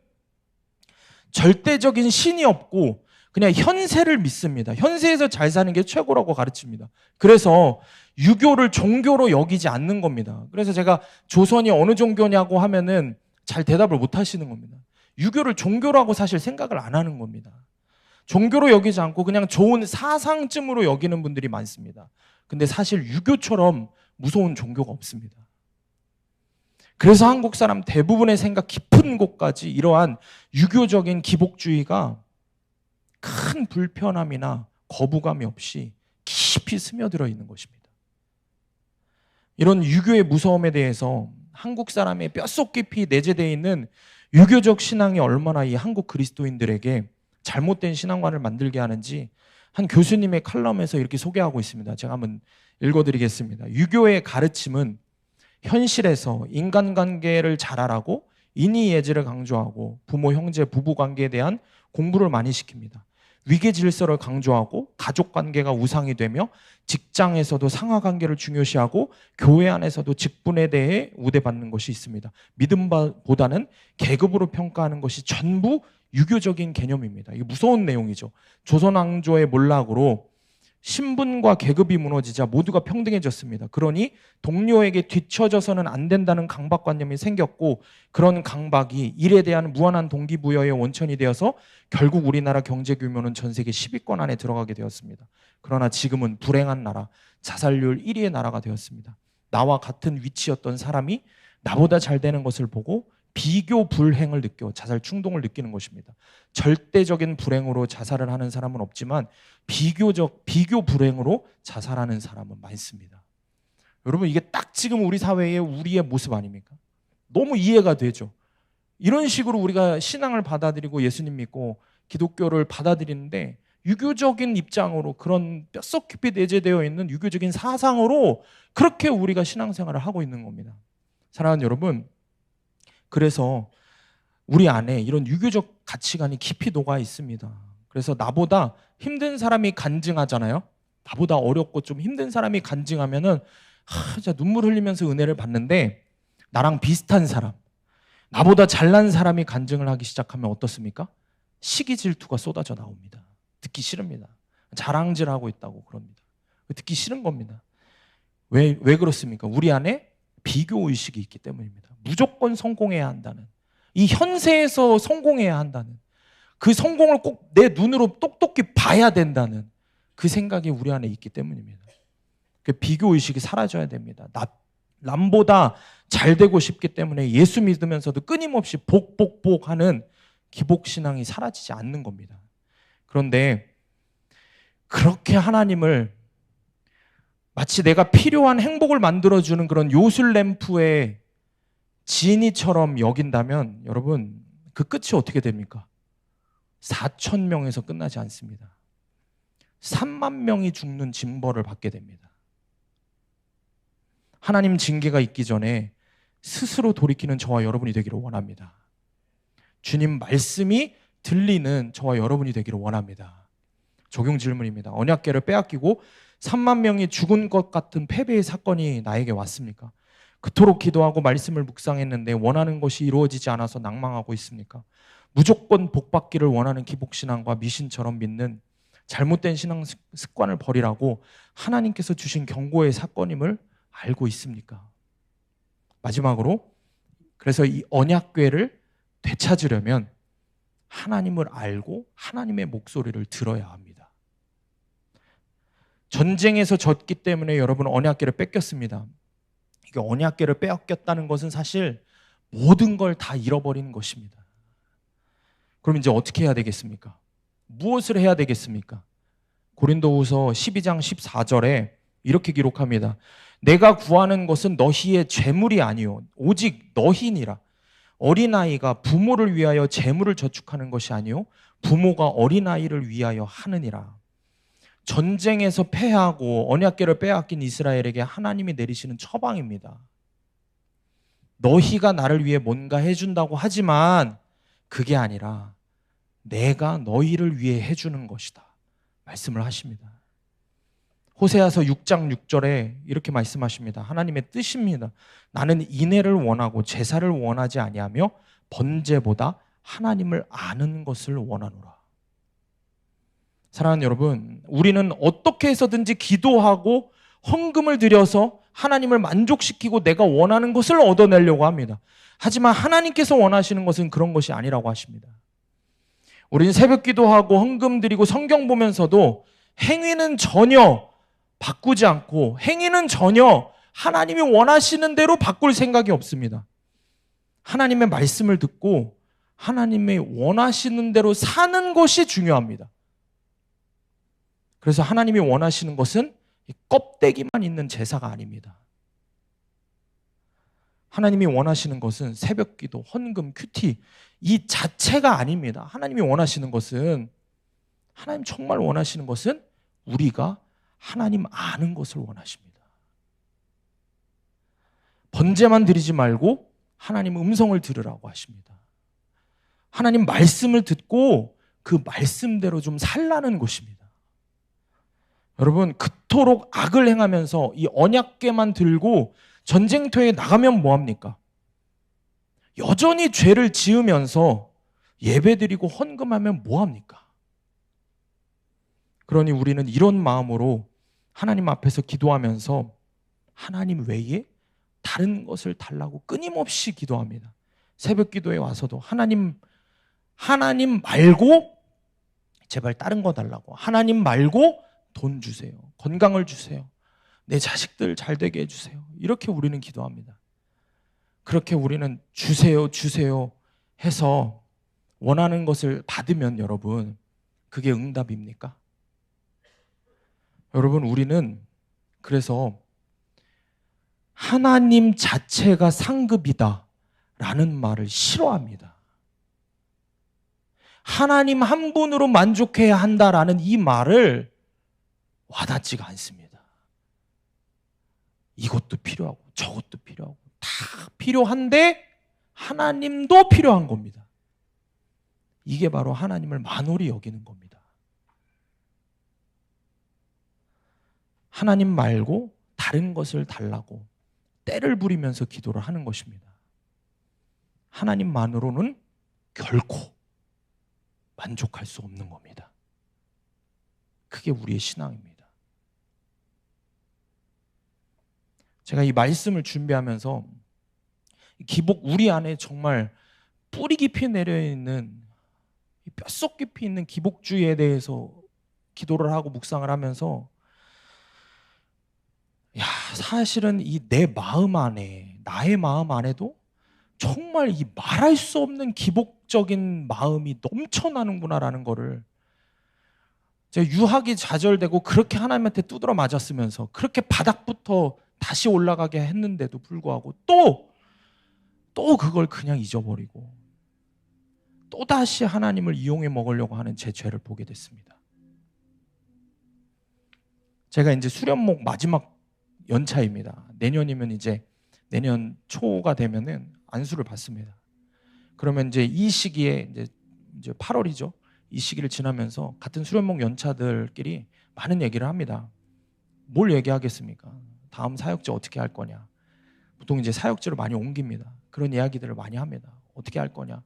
S1: 절대적인 신이 없고 그냥 현세를 믿습니다. 현세에서 잘 사는 게 최고라고 가르칩니다. 그래서 유교를 종교로 여기지 않는 겁니다. 그래서 제가 조선이 어느 종교냐고 하면은 잘 대답을 못 하시는 겁니다. 유교를 종교라고 사실 생각을 안 하는 겁니다. 종교로 여기지 않고 그냥 좋은 사상쯤으로 여기는 분들이 많습니다. 근데 사실 유교처럼 무서운 종교가 없습니다. 그래서 한국 사람 대부분의 생각 깊은 곳까지 이러한 유교적인 기복주의가 큰 불편함이나 거부감이 없이 깊이 스며들어 있는 것입니다. 이런 유교의 무서움에 대해서 한국 사람의 뼛속 깊이 내재되어 있는 유교적 신앙이 얼마나 이 한국 그리스도인들에게 잘못된 신앙관을 만들게 하는지 한 교수님의 칼럼에서 이렇게 소개하고 있습니다. 제가 한번 읽어드리겠습니다. 유교의 가르침은 현실에서 인간관계를 잘하라고 인의예절을 강조하고 부모, 형제, 부부관계에 대한 공부를 많이 시킵니다. 위계질서를 강조하고 가족관계가 우상이 되며 직장에서도 상하관계를 중요시하고 교회 안에서도 직분에 대해 우대받는 것이 있습니다. 믿음보다는 계급으로 평가하는 것이 전부 유교적인 개념입니다. 이게 무서운 내용이죠. 조선왕조의 몰락으로 신분과 계급이 무너지자 모두가 평등해졌습니다. 그러니 동료에게 뒤처져서는 안 된다는 강박관념이 생겼고, 그런 강박이 일에 대한 무한한 동기부여의 원천이 되어서 결국 우리나라 경제 규모는 전 세계 10위권 안에 들어가게 되었습니다. 그러나 지금은 불행한 나라, 자살률 1위의 나라가 되었습니다. 나와 같은 위치였던 사람이 나보다 잘 되는 것을 보고 비교 불행을 느껴 자살 충동을 느끼는 것입니다. 절대적인 불행으로 자살을 하는 사람은 없지만 비교 불행으로 자살하는 사람은 많습니다. 여러분, 이게 딱 지금 우리 사회의 우리의 모습 아닙니까? 너무 이해가 되죠. 이런 식으로 우리가 신앙을 받아들이고 예수님 믿고 기독교를 받아들이는데, 유교적인 입장으로, 그런 뼛속 깊이 내재되어 있는 유교적인 사상으로 그렇게 우리가 신앙생활을 하고 있는 겁니다. 사랑하는 여러분, 그래서 우리 안에 이런 유교적 가치관이 깊이 녹아 있습니다. 그래서 나보다 힘든 사람이 간증하잖아요. 나보다 어렵고 좀 힘든 사람이 간증하면은 진짜 눈물 흘리면서 은혜를 받는데, 나랑 비슷한 사람, 나보다 잘난 사람이 간증을 하기 시작하면 어떻습니까? 시기 질투가 쏟아져 나옵니다. 듣기 싫습니다. 자랑질하고 있다고 그럽니다. 듣기 싫은 겁니다. 왜 그렇습니까? 우리 안에 비교 의식이 있기 때문입니다. 무조건 성공해야 한다는, 이 현세에서 성공해야 한다는, 그 성공을 꼭 내 눈으로 똑똑히 봐야 된다는 그 생각이 우리 안에 있기 때문입니다. 그 비교 의식이 사라져야 됩니다. 남보다 잘 되고 싶기 때문에 예수 믿으면서도 끊임없이 복하는 기복신앙이 사라지지 않는 겁니다. 그런데 그렇게 하나님을 마치 내가 필요한 행복을 만들어주는 그런 요술램프의 지니처럼 여긴다면, 여러분, 그 끝이 어떻게 됩니까? 4,000명에서 끝나지 않습니다. 3만 명이 죽는 징벌을 받게 됩니다. 하나님 징계가 있기 전에 스스로 돌이키는 저와 여러분이 되기를 원합니다. 주님 말씀이 들리는 저와 여러분이 되기를 원합니다. 적용 질문입니다. 언약궤를 빼앗기고 3만 명이 죽은 것 같은 패배의 사건이 나에게 왔습니까? 그토록 기도하고 말씀을 묵상했는데 원하는 것이 이루어지지 않아서 낭망하고 있습니까? 무조건 복받기를 원하는 기복신앙과 미신처럼 믿는 잘못된 신앙 습관을 버리라고 하나님께서 주신 경고의 사건임을 알고 있습니까? 마지막으로, 그래서 이 언약궤를 되찾으려면 하나님을 알고 하나님의 목소리를 들어야 합니다. 전쟁에서 졌기 때문에 여러분 언약궤를 뺏겼습니다. 이게 언약궤를 빼앗겼다는 것은 사실 모든 걸 다 잃어버리는 것입니다. 그럼 이제 어떻게 해야 되겠습니까? 무엇을 해야 되겠습니까? 고린도후서 12장 14절에 이렇게 기록합니다. 내가 구하는 것은 너희의 재물이 아니요 오직 너희니라. 어린아이가 부모를 위하여 재물을 저축하는 것이 아니요 부모가 어린아이를 위하여 하느니라. 전쟁에서 패하고 언약궤를 빼앗긴 이스라엘에게 하나님이 내리시는 처방입니다. 너희가 나를 위해 뭔가 해준다고 하지만 그게 아니라 내가 너희를 위해 해주는 것이다 말씀을 하십니다. 호세아서 6장 6절에 이렇게 말씀하십니다. 하나님의 뜻입니다. 나는 인애를 원하고 제사를 원하지 아니하며 번제보다 하나님을 아는 것을 원하노라. 사랑하는 여러분, 우리는 어떻게 해서든지 기도하고 헌금을 드려서 하나님을 만족시키고 내가 원하는 것을 얻어내려고 합니다. 하지만 하나님께서 원하시는 것은 그런 것이 아니라고 하십니다. 우리는 새벽 기도하고 헌금 드리고 성경 보면서도 행위는 전혀 바꾸지 않고, 행위는 전혀 하나님이 원하시는 대로 바꿀 생각이 없습니다. 하나님의 말씀을 듣고 하나님의 원하시는 대로 사는 것이 중요합니다. 그래서 하나님이 원하시는 것은 껍데기만 있는 제사가 아닙니다. 하나님이 원하시는 것은 새벽기도, 헌금, 큐티 이 자체가 아닙니다. 하나님이 원하시는 것은, 하나님 정말 원하시는 것은 우리가 하나님 아는 것을 원하십니다. 번제만 드리지 말고 하나님 음성을 들으라고 하십니다. 하나님 말씀을 듣고 그 말씀대로 좀 살라는 것입니다. 여러분, 그토록 악을 행하면서 이 언약궤만 들고 전쟁터에 나가면 뭐합니까? 여전히 죄를 지으면서 예배드리고 헌금하면 뭐합니까? 그러니 우리는 이런 마음으로 하나님 앞에서 기도하면서 하나님 외에 다른 것을 달라고 끊임없이 기도합니다. 새벽 기도에 와서도 하나님 말고 제발 다른 거 달라고. 하나님 말고 돈 주세요. 건강을 주세요. 내 자식들 잘 되게 해주세요. 이렇게 우리는 기도합니다. 그렇게 우리는 주세요, 주세요 해서 원하는 것을 받으면 여러분, 그게 응답입니까? 여러분, 우리는 그래서 하나님 자체가 상급이다 라는 말을 싫어합니다. 하나님 한 분으로 만족해야 한다라는 이 말을 와닿지가 않습니다. 이것도 필요하고 저것도 필요하고 다 필요한데 하나님도 필요한 겁니다. 이게 바로 하나님을 만홀히 여기는 겁니다. 하나님 말고 다른 것을 달라고 때를 부리면서 기도를 하는 것입니다. 하나님만으로는 결코 만족할 수 없는 겁니다. 그게 우리의 신앙입니다. 제가 이 말씀을 준비하면서 기복, 우리 안에 정말 뿌리 깊이 내려있는, 뼛속 깊이 있는 기복주의에 대해서 기도를 하고 묵상을 하면서 사실은 이 내 마음 안에, 나의 마음 안에도 정말 이 말할 수 없는 기복적인 마음이 넘쳐나는구나라는 거를, 제가 유학이 좌절되고 그렇게 하나님한테 두드러 맞았으면서 그렇게 바닥부터 다시 올라가게 했는데도 불구하고 또 그걸 그냥 잊어버리고 또다시 하나님을 이용해 먹으려고 하는 제 죄를 보게 됐습니다. 제가 이제 수련목 마지막 연차입니다. 내년이면 이제 내년 초가 되면은 안수를 받습니다. 그러면 이제 이 시기에 이제 8월이죠. 이 시기를 지나면서 같은 수련목 연차들끼리 많은 얘기를 합니다. 뭘 얘기하겠습니까? 다음 사역지 어떻게 할 거냐. 보통 이제 사역지를 많이 옮깁니다. 그런 이야기들을 많이 합니다. 어떻게 할 거냐.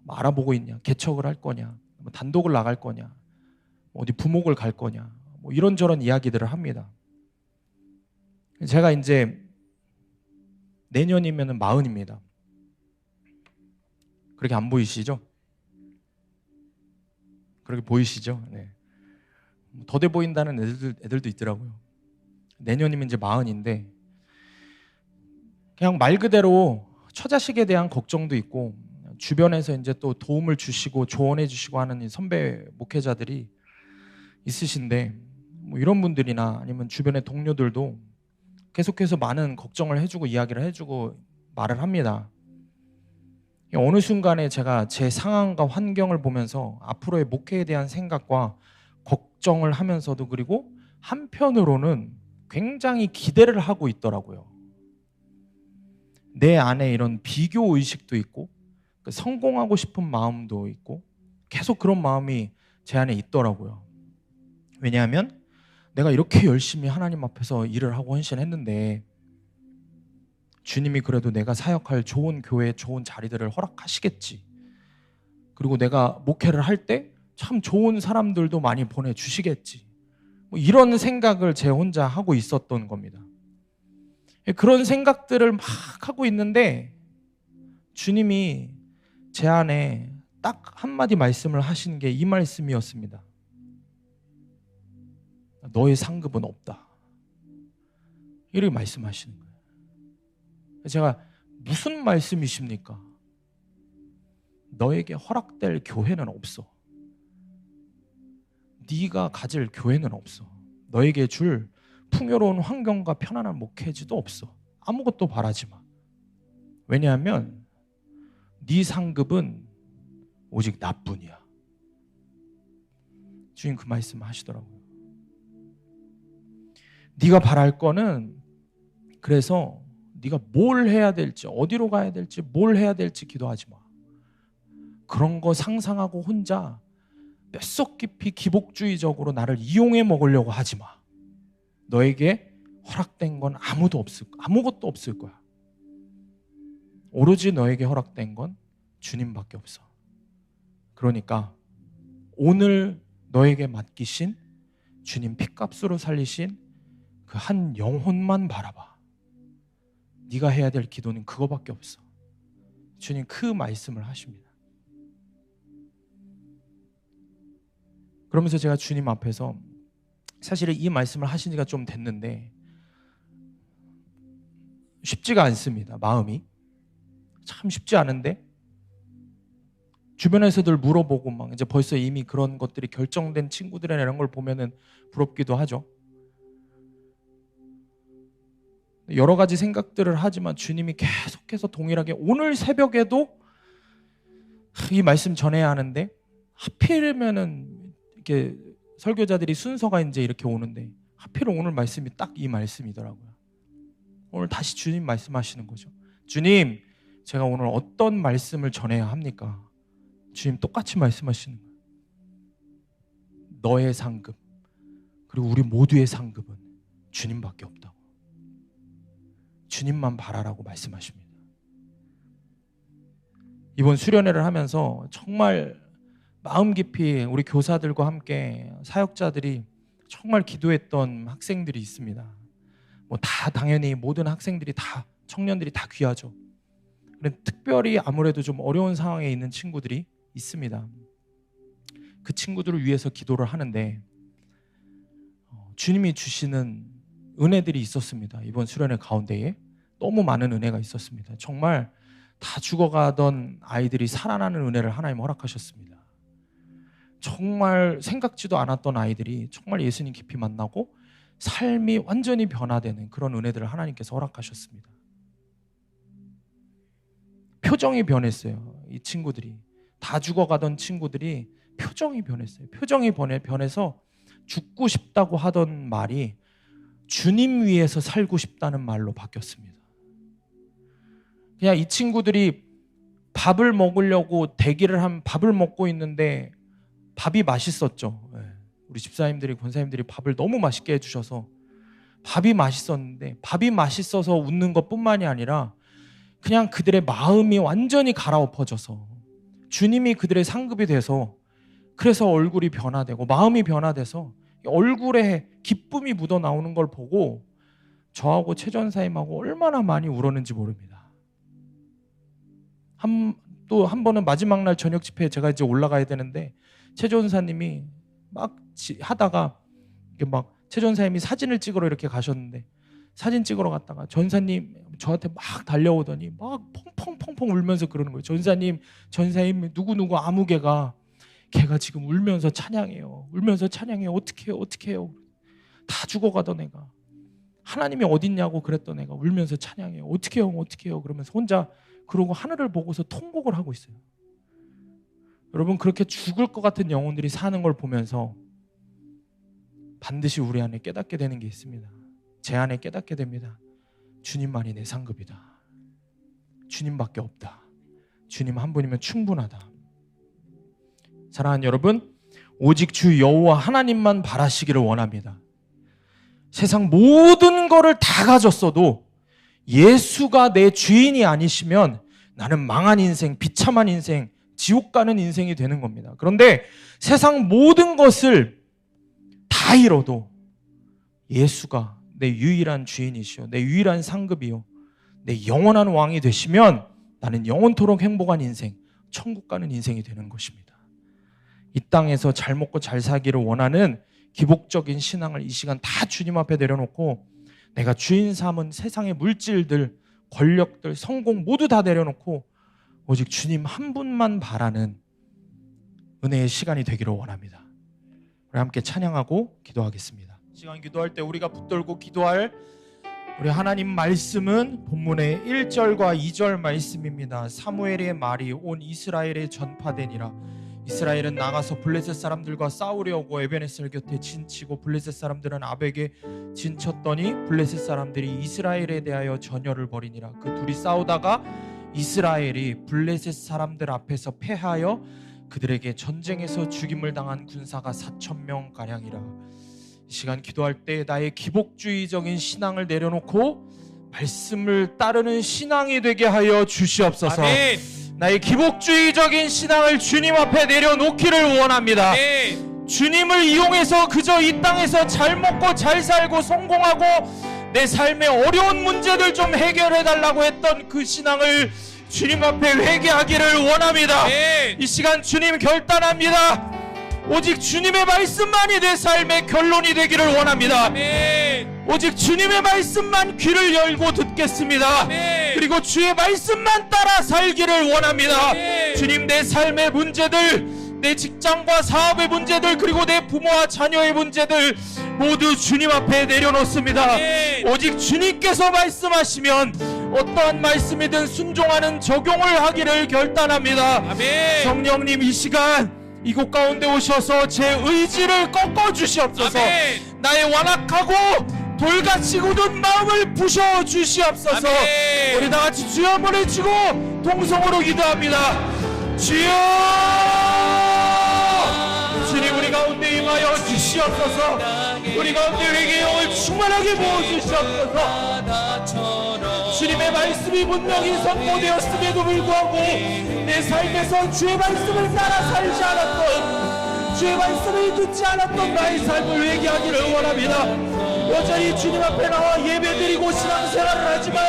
S1: 뭐 알아보고 있냐. 개척을 할 거냐. 뭐 단독을 나갈 거냐. 어디 부목을 갈 거냐. 뭐 이런저런 이야기들을 합니다. 제가 이제 내년이면 40입니다. 그렇게 안 보이시죠? 그렇게 보이시죠? 네. 더돼 보인다는 애들도 있더라고요. 내년이면 이제 40인데 그냥 말 그대로 처자식에 대한 걱정도 있고 주변에서 이제 또 도움을 주시고 조언해 주시고 하는 선배 목회자들이 있으신데 뭐 이런 분들이나 아니면 주변의 동료들도 계속해서 많은 걱정을 해주고 이야기를 해주고 말을 합니다. 어느 순간에 제가 제 상황과 환경을 보면서 앞으로의 목회에 대한 생각과 걱정을 하면서도 그리고 한편으로는 굉장히 기대를 하고 있더라고요. 내 안에 이런 비교 의식도 있고 성공하고 싶은 마음도 있고 계속 그런 마음이 제 안에 있더라고요. 왜냐하면 내가 이렇게 열심히 하나님 앞에서 일을 하고 헌신했는데 주님이 그래도 내가 사역할 좋은 교회, 좋은 자리들을 허락하시겠지. 그리고 내가 목회를 할 때 참 좋은 사람들도 많이 보내주시겠지. 뭐 이런 생각을 제 혼자 하고 있었던 겁니다. 그런 생각들을 막 하고 있는데 주님이 제 안에 딱 한마디 말씀을 하신 게 이 말씀이었습니다. 너의 상급은 없다. 이렇게 말씀하시는 거예요. 제가 무슨 말씀이십니까? 너에게 허락될 교회는 없어. 네가 가질 교회는 없어. 너에게 줄 풍요로운 환경과 편안한 목회지도 없어. 아무것도 바라지 마. 왜냐하면 네 상급은 오직 나뿐이야. 주님 그 말씀 하시더라고요. 네가 바랄 거는 그래서 네가 뭘 해야 될지, 어디로 가야 될지, 뭘 해야 될지 기도하지 마. 그런 거 상상하고 혼자 뼛속 깊이 기복주의적으로 나를 이용해 먹으려고 하지 마. 너에게 허락된 건 아무것도 없을 거야. 오로지 너에게 허락된 건 주님밖에 없어. 그러니까 오늘 너에게 맡기신 주님 핏값으로 살리신 그 한 영혼만 바라봐. 네가 해야 될 기도는 그거밖에 없어. 주님 그 말씀을 하십니다. 그러면서 제가 주님 앞에서 사실은 이 말씀을 하신 지가 좀 됐는데 쉽지가 않습니다. 마음이 참 쉽지 않은데 주변에서들 물어보고 막 이제 벌써 이미 그런 것들이 결정된 친구들이나 이런 걸 보면은 부럽기도 하죠. 여러 가지 생각들을 하지만 주님이 계속해서 동일하게 오늘 새벽에도 이 말씀 전해야 하는데 하필이면은 이렇게 설교자들이 순서가 이제 이렇게 오는데 하필 오늘 말씀이 딱 이 말씀이더라고요. 오늘 다시 주님 말씀하시는 거죠. 주님, 제가 오늘 어떤 말씀을 전해야 합니까? 주님 똑같이 말씀하시는 거예요. 너의 상급 그리고 우리 모두의 상급은 주님밖에 없다고. 주님만 바라라고 말씀하십니다. 이번 수련회를 하면서 정말 마음 깊이 우리 교사들과 함께 사역자들이 정말 기도했던 학생들이 있습니다. 뭐 다 당연히 모든 학생들이 다 청년들이 다 귀하죠. 그런데 특별히 아무래도 좀 어려운 상황에 있는 친구들이 있습니다. 그 친구들을 위해서 기도를 하는데 주님이 주시는 은혜들이 있었습니다. 이번 수련회 가운데에 너무 많은 은혜가 있었습니다. 정말 다 죽어가던 아이들이 살아나는 은혜를 하나님 허락하셨습니다. 정말 생각지도 않았던 아이들이 정말 예수님 깊이 만나고 삶이 완전히 변화되는 그런 은혜들을 하나님께서 허락하셨습니다. 표정이 변했어요. 이 친구들이 다 죽어가던 친구들이 표정이 변했어요. 표정이 변해서 죽고 싶다고 하던 말이 주님 위해서 살고 싶다는 말로 바뀌었습니다. 그냥 이 친구들이 밥을 먹으려고 밥을 먹고 있는데 밥이 맛있었죠. 우리 집사님들이 권사님들이 밥을 너무 맛있게 해주셔서 밥이 맛있었는데 밥이 맛있어서 웃는 것뿐만이 아니라 그냥 그들의 마음이 완전히 갈아엎어져서 주님이 그들의 상급이 돼서 그래서 얼굴이 변화되고 마음이 변화돼서 얼굴에 기쁨이 묻어나오는 걸 보고 저하고 최 전사님하고 얼마나 많이 울었는지 모릅니다. 또 한 번은 마지막 날 저녁 집회에 제가 이제 올라가야 되는데 최 전사님이 막 하다가 이렇게 막 최 전사님이 사진을 찍으러 이렇게 가셨는데 사진 찍으러 갔다가 전사님 저한테 막 달려오더니 막 펑펑펑펑 울면서 그러는 거예요. 전사님 누구누구 아무개가 걔가 지금 울면서 찬양해요. 어떻게 해요? 다 죽어가던 애가 하나님이 어딨냐고 그랬던 애가 울면서 찬양해요. 어떻게 해요? 그러면서 혼자 그러고 하늘을 보고서 통곡을 하고 있어요. 여러분, 그렇게 죽을 것 같은 영혼들이 사는 걸 보면서 반드시 우리 안에 깨닫게 되는 게 있습니다. 제 안에 깨닫게 됩니다. 주님만이 내 상급이다. 주님밖에 없다. 주님 한 분이면 충분하다. 사랑하는 여러분, 오직 주 여호와 하나님만 바라시기를 원합니다. 세상 모든 거를 다 가졌어도 예수가 내 주인이 아니시면 나는 망한 인생, 비참한 인생, 지옥 가는 인생이 되는 겁니다. 그런데 세상 모든 것을 다 잃어도 예수가 내 유일한 주인이시오, 내 유일한 상급이요, 내 영원한 왕이 되시면 나는 영원토록 행복한 인생, 천국 가는 인생이 되는 것입니다. 이 땅에서 잘 먹고 잘 살기를 원하는 기복적인 신앙을 이 시간 다 주님 앞에 내려놓고 내가 주인 삼은 세상의 물질들, 권력들, 성공 모두 다 내려놓고 오직 주님 한 분만 바라는 은혜의 시간이 되기를 원합니다. 우리 함께 찬양하고 기도하겠습니다. 시간 기도할 때 우리가 붙들고 기도할 우리 하나님 말씀은 본문의 1절과 2절 말씀입니다. 사무엘의 말이 온 이스라엘에 전파되니라. 이스라엘은 나가서 블레셋 사람들과 싸우려고 에베네셀 곁에 진치고 블레셋 사람들은 아벡에 진쳤더니 블레셋 사람들이 이스라엘에 대하여 전열을 벌이니라. 그 둘이 싸우다가 이스라엘이 블레셋 사람들 앞에서 패하여 그들에게 전쟁에서 죽임을 당한 군사가 4,000명 가량이라. 이 시간 기도할 때 나의 기복주의적인 신앙을 내려놓고 말씀을 따르는 신앙이 되게 하여 주시옵소서. 아멘. 나의 기복주의적인 신앙을 주님 앞에 내려놓기를 원합니다. 아멘. 주님을 이용해서 그저 이 땅에서 잘 먹고 잘 살고 성공하고 내 삶의 어려운 문제들 좀 해결해 달라고 했던 그 신앙을 주님 앞에 회개하기를 원합니다. 이 시간 주님 결단합니다. 오직 주님의 말씀만이 내 삶의 결론이 되기를 원합니다. 오직 주님의 말씀만 귀를 열고 듣겠습니다. 그리고 주의 말씀만 따라 살기를 원합니다. 주님, 내 삶의 문제들, 내 직장과 사업의 문제들, 그리고 내 부모와 자녀의 문제들 모두 주님 앞에 내려놓습니다. 오직 주님께서 말씀하시면 어떠한 말씀이든 순종하는 적용을 하기를 결단합니다. 성령님, 이 시간 이곳 가운데 오셔서 제 의지를 꺾어 주시옵소서. 나의 완악하고 돌같이 굳은 마음을 부셔 주시옵소서. 우리 다 같이 주여 한번 외치고 동성으로 기도합니다. 주여! 주님, 우리 가운데 임하여 주시옵소서. 우리 가운데 회개의 영을 충만하게 부어 주시옵소서. 주님의 말씀이 분명히 선포되었음에도 불구하고 내 삶에서 주의 말씀을 따라 살지 않았던, 주의 말씀을 듣지 않았던 나의 삶을 회개하기를 원합니다. 여전히 주님 앞에 나와 예배드리고 신앙생활을 하지만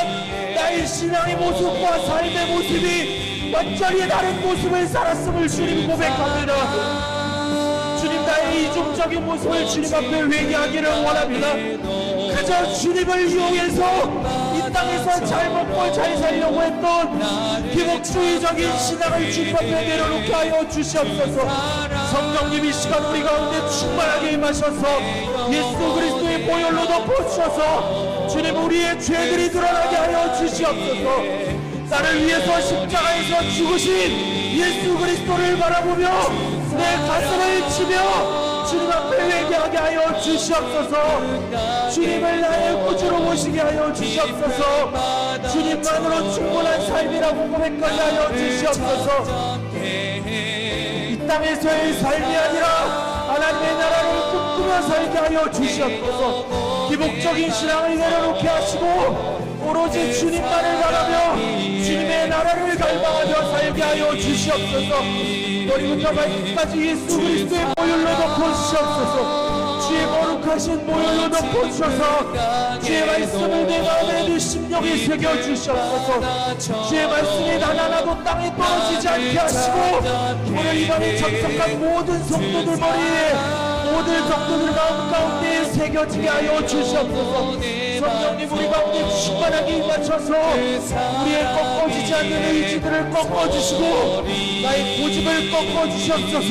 S1: 나의 신앙의 모습과 삶의 모습이 완전히 다른 모습을 살았음을 주님 고백합니다. 주님, 나의 이중적인 모습을 주님 앞에 회개하기를 원합니다. 그저 주님을 이용해서 이 땅에서 잘 먹고 잘 살려고 했던 기복주의적인 신앙을 주님 앞에 내려놓게 하여 주시옵소서. 성령님, 이 시간 우리 가운데 충만하게 임하셔서 예수 그리스도의 보혈로 덮어주셔서 주님, 우리의 죄들이 드러나게 하여 주시옵소서. 나를 위해서 십자가에서 죽으신 예수 그리스도를 바라보며 내 가슴을 치며 주님 앞에 회개하게 하여 주시옵소서. 주님을 나의 구주로 모시게 하여 주시옵소서. 주님만으로 충분한 삶이라고 고백하게 하여 주시옵소서. 이 땅에서의 삶이 아니라 하나님의 나라를 꿈꾸며 살게 하여 주시옵소서. 기복적인 신앙을 내려놓게 하시고 오로지 주님만을 바라며 주님의 나라를 갈망하며 살게 하여 주시옵소서. 머리부터 발끝까지 예수 그리스도의 보혈로 덮어주시옵소서. 주의 거룩하신 보혈로 덮어주셔서 주의 말씀을 내 마음에 내 심령에 새겨주시옵소서. 주의 말씀이 단 하나도 땅에 떨어지지 않게 하시고 오늘 이 밤에 참석한 모든 성도들 머리에, 모든 성도들 마음 가운데 새겨지게 하여 주시옵소서. 성령님, 우리 가운데 충만하게 임하셔서 우리의 꺾어지지 않는 의지들을 꺾어주시고 나의 고집을 꺾어주시옵소서.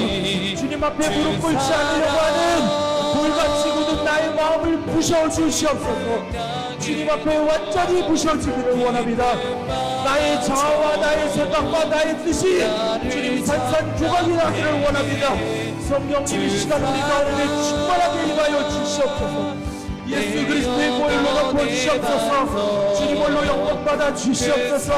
S1: 주님 앞에 무릎 꿇지 않으려고 하는 돌같이 굳은 나의 마음을 부셔주시옵소서. 주님 앞에 완전히 부셔지기를 원합니다. 나의 자아와 나의 생각과 나의 뜻이 주님 산산조각이 나기를 원합니다. 성령님, 이 시간 우리 가운데 충만하게 임하여 주시옵소서. 예수 그리스도의 보혈로 덮어 주시옵소서. 주님 홀로 영광 받아 주시옵소서.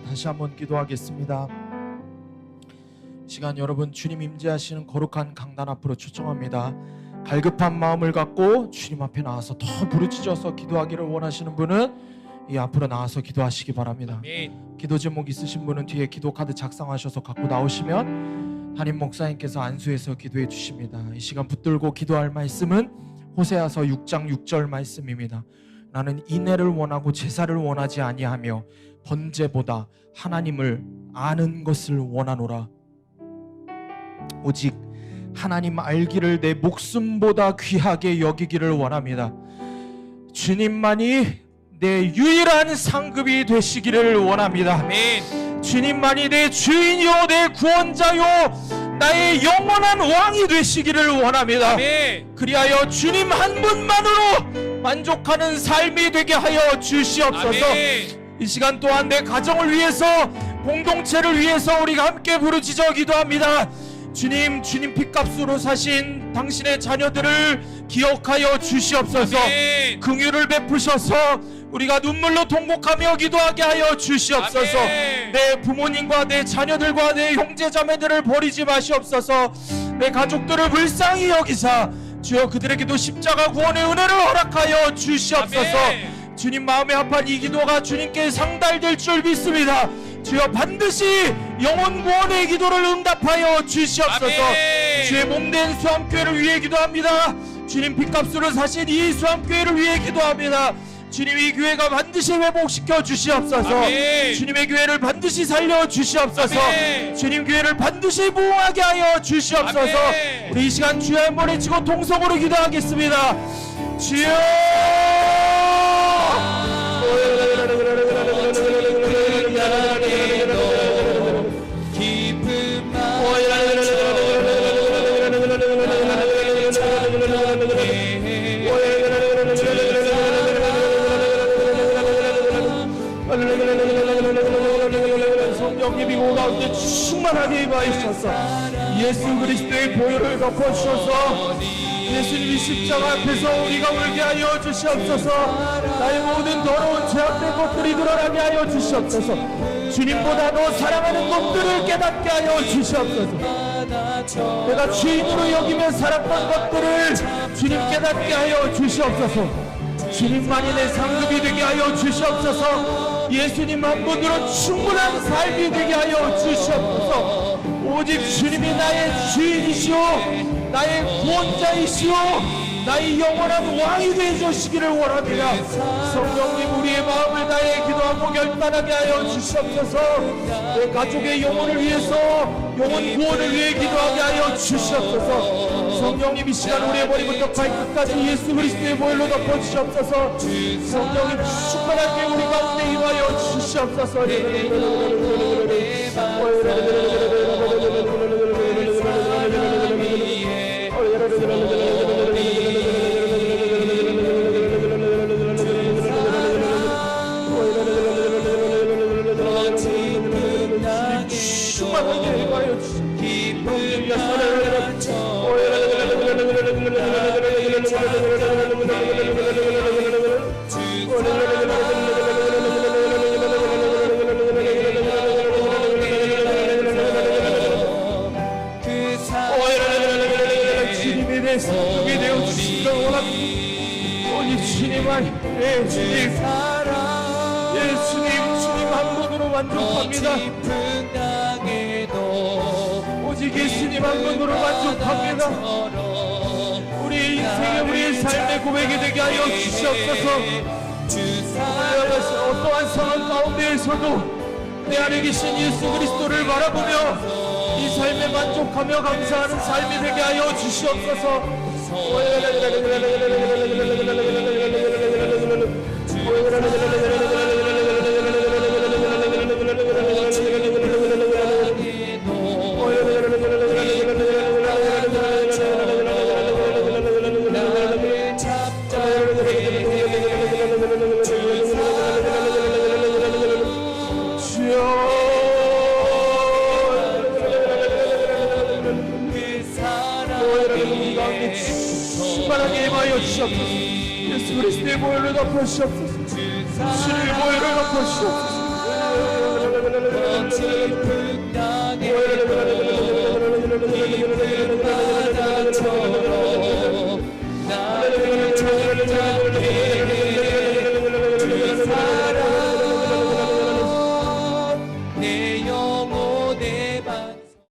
S1: 다시 한번 기도하겠습니다. 시간 여러분, 주님 임재하시는 거룩한 강단 앞으로 초청합니다. 갈급한 마음을 갖고 주님 앞에 나와서 더 부르짖어서 기도하기를 원하시는 분은 이 앞으로 나와서 기도하시기 바랍니다. 기도 제목 있으신 분은 뒤에 기도 카드 작성하셔서 갖고 나오시면 담임 목사님께서 안수해서 기도해 주십니다. 이 시간 붙들고 기도할 말씀은 호세아서 6장 6절 말씀입니다. 나는 인애를 원하고 제사를 원하지 아니하며 번제보다 하나님을 아는 것을 원하노라. 오직 하나님 알기를 내 목숨보다 귀하게 여기기를 원합니다. 주님만이 내 유일한 상급이 되시기를 원합니다. 아멘. 주님만이 내 주인이요 내 구원자요 나의 영원한 왕이 되시기를 원합니다. 아멘. 그리하여 주님 한 분만으로 만족하는 삶이 되게 하여 주시옵소서. 아멘. 이 시간 또한 내 가정을 위해서, 공동체를 위해서 우리가 함께 부르짖어 기도합니다. 주님, 주님 핏값으로 사신 당신의 자녀들을 기억하여 주시옵소서.
S2: 아멘.
S1: 긍휼을 베푸셔서 우리가 눈물로 통곡하며 기도하게 하여 주시옵소서.
S2: 아멘.
S1: 내 부모님과 내 자녀들과 내 형제자매들을 버리지 마시옵소서. 내 가족들을 불쌍히 여기사 주여 그들에게도 십자가 구원의 은혜를 허락하여 주시옵소서.
S2: 아멘.
S1: 주님 마음에 합한 이 기도가 주님께 상달될 줄 믿습니다. 주여 반드시 영혼 구원의 기도를 응답하여 주시옵소서.
S2: 아멘.
S1: 주의 몸된 수암교회를 위해 기도합니다. 주님 핏값으로 사신 이 수암교회를 위해 기도합니다. 주님 이 교회가 반드시 회복시켜 주시옵소서.
S2: 아멘.
S1: 주님의 교회를 반드시 살려 주시옵소서.
S2: 아멘.
S1: 주님 교회를 반드시 부흥하게 하여 주시옵소서.
S2: 아멘.
S1: 우리 이 시간 주여 한번 외치고 통성으로 기도하겠습니다. 주여
S2: 깊은
S1: 성령님이 오 가운데 충만하게 임하시소서. 예수 그리스도의 보혈을 덮어주셔서 예수님이 십자가 앞에서 우리가 울게 하여 주시옵소서. 나의 모든 더러운 죄악된 것들이 드러나게 하여 주시옵소서. 주님보다 더 사랑하는 것들을 깨닫게 하여 주시옵소서. 내가 주인으로 여기며 살았던 것들을 주님 깨닫게 하여 주시옵소서. 주님만이 내 상급이 되게 하여 주시옵소서. 예수님 한 분으로 충분한 삶이 되게 하여 주시옵소서. 오직 주님이 나의 주인이시오, 나의 구원자이시오, 나의 영원한 왕이 되어주시기를 원합니다. 성령님 우리의 마음을 다해 기도하고 결단하게 하여 주시옵소서. 내 가족의 영혼을 위해서, 영혼 구원을 위해 기도하게 하여 주시옵소서. 성령님 이 시간 우리의 머리부터 발끝까지 예수 그리스도의 보혈로 덮어주시옵소서. 성령님 충만하게 우리 가운데 임하여 주시옵소서. 충만하게 임하여 주님이 내 상급이 되어 주시기를 원합니다. 오직 주님만 주님 한 분으로 만족합니다. 오직 예수님 한 분으로 만족합니다. 우리 인생의 우리의 삶의 고백이 되게 하여 주시옵소서. 어떠한 상황 가운데에서도 내 안에 계신 예수 그리스도를 바라보며 이 삶에 만족하며 감사하는 삶이 되게 하여 주시옵소서. 충만하게 임하여 주시옵소서. 예수 그리스도의 보혈로 덮어주시옵소서. 주님의 보혈로 덮어주시옵소서.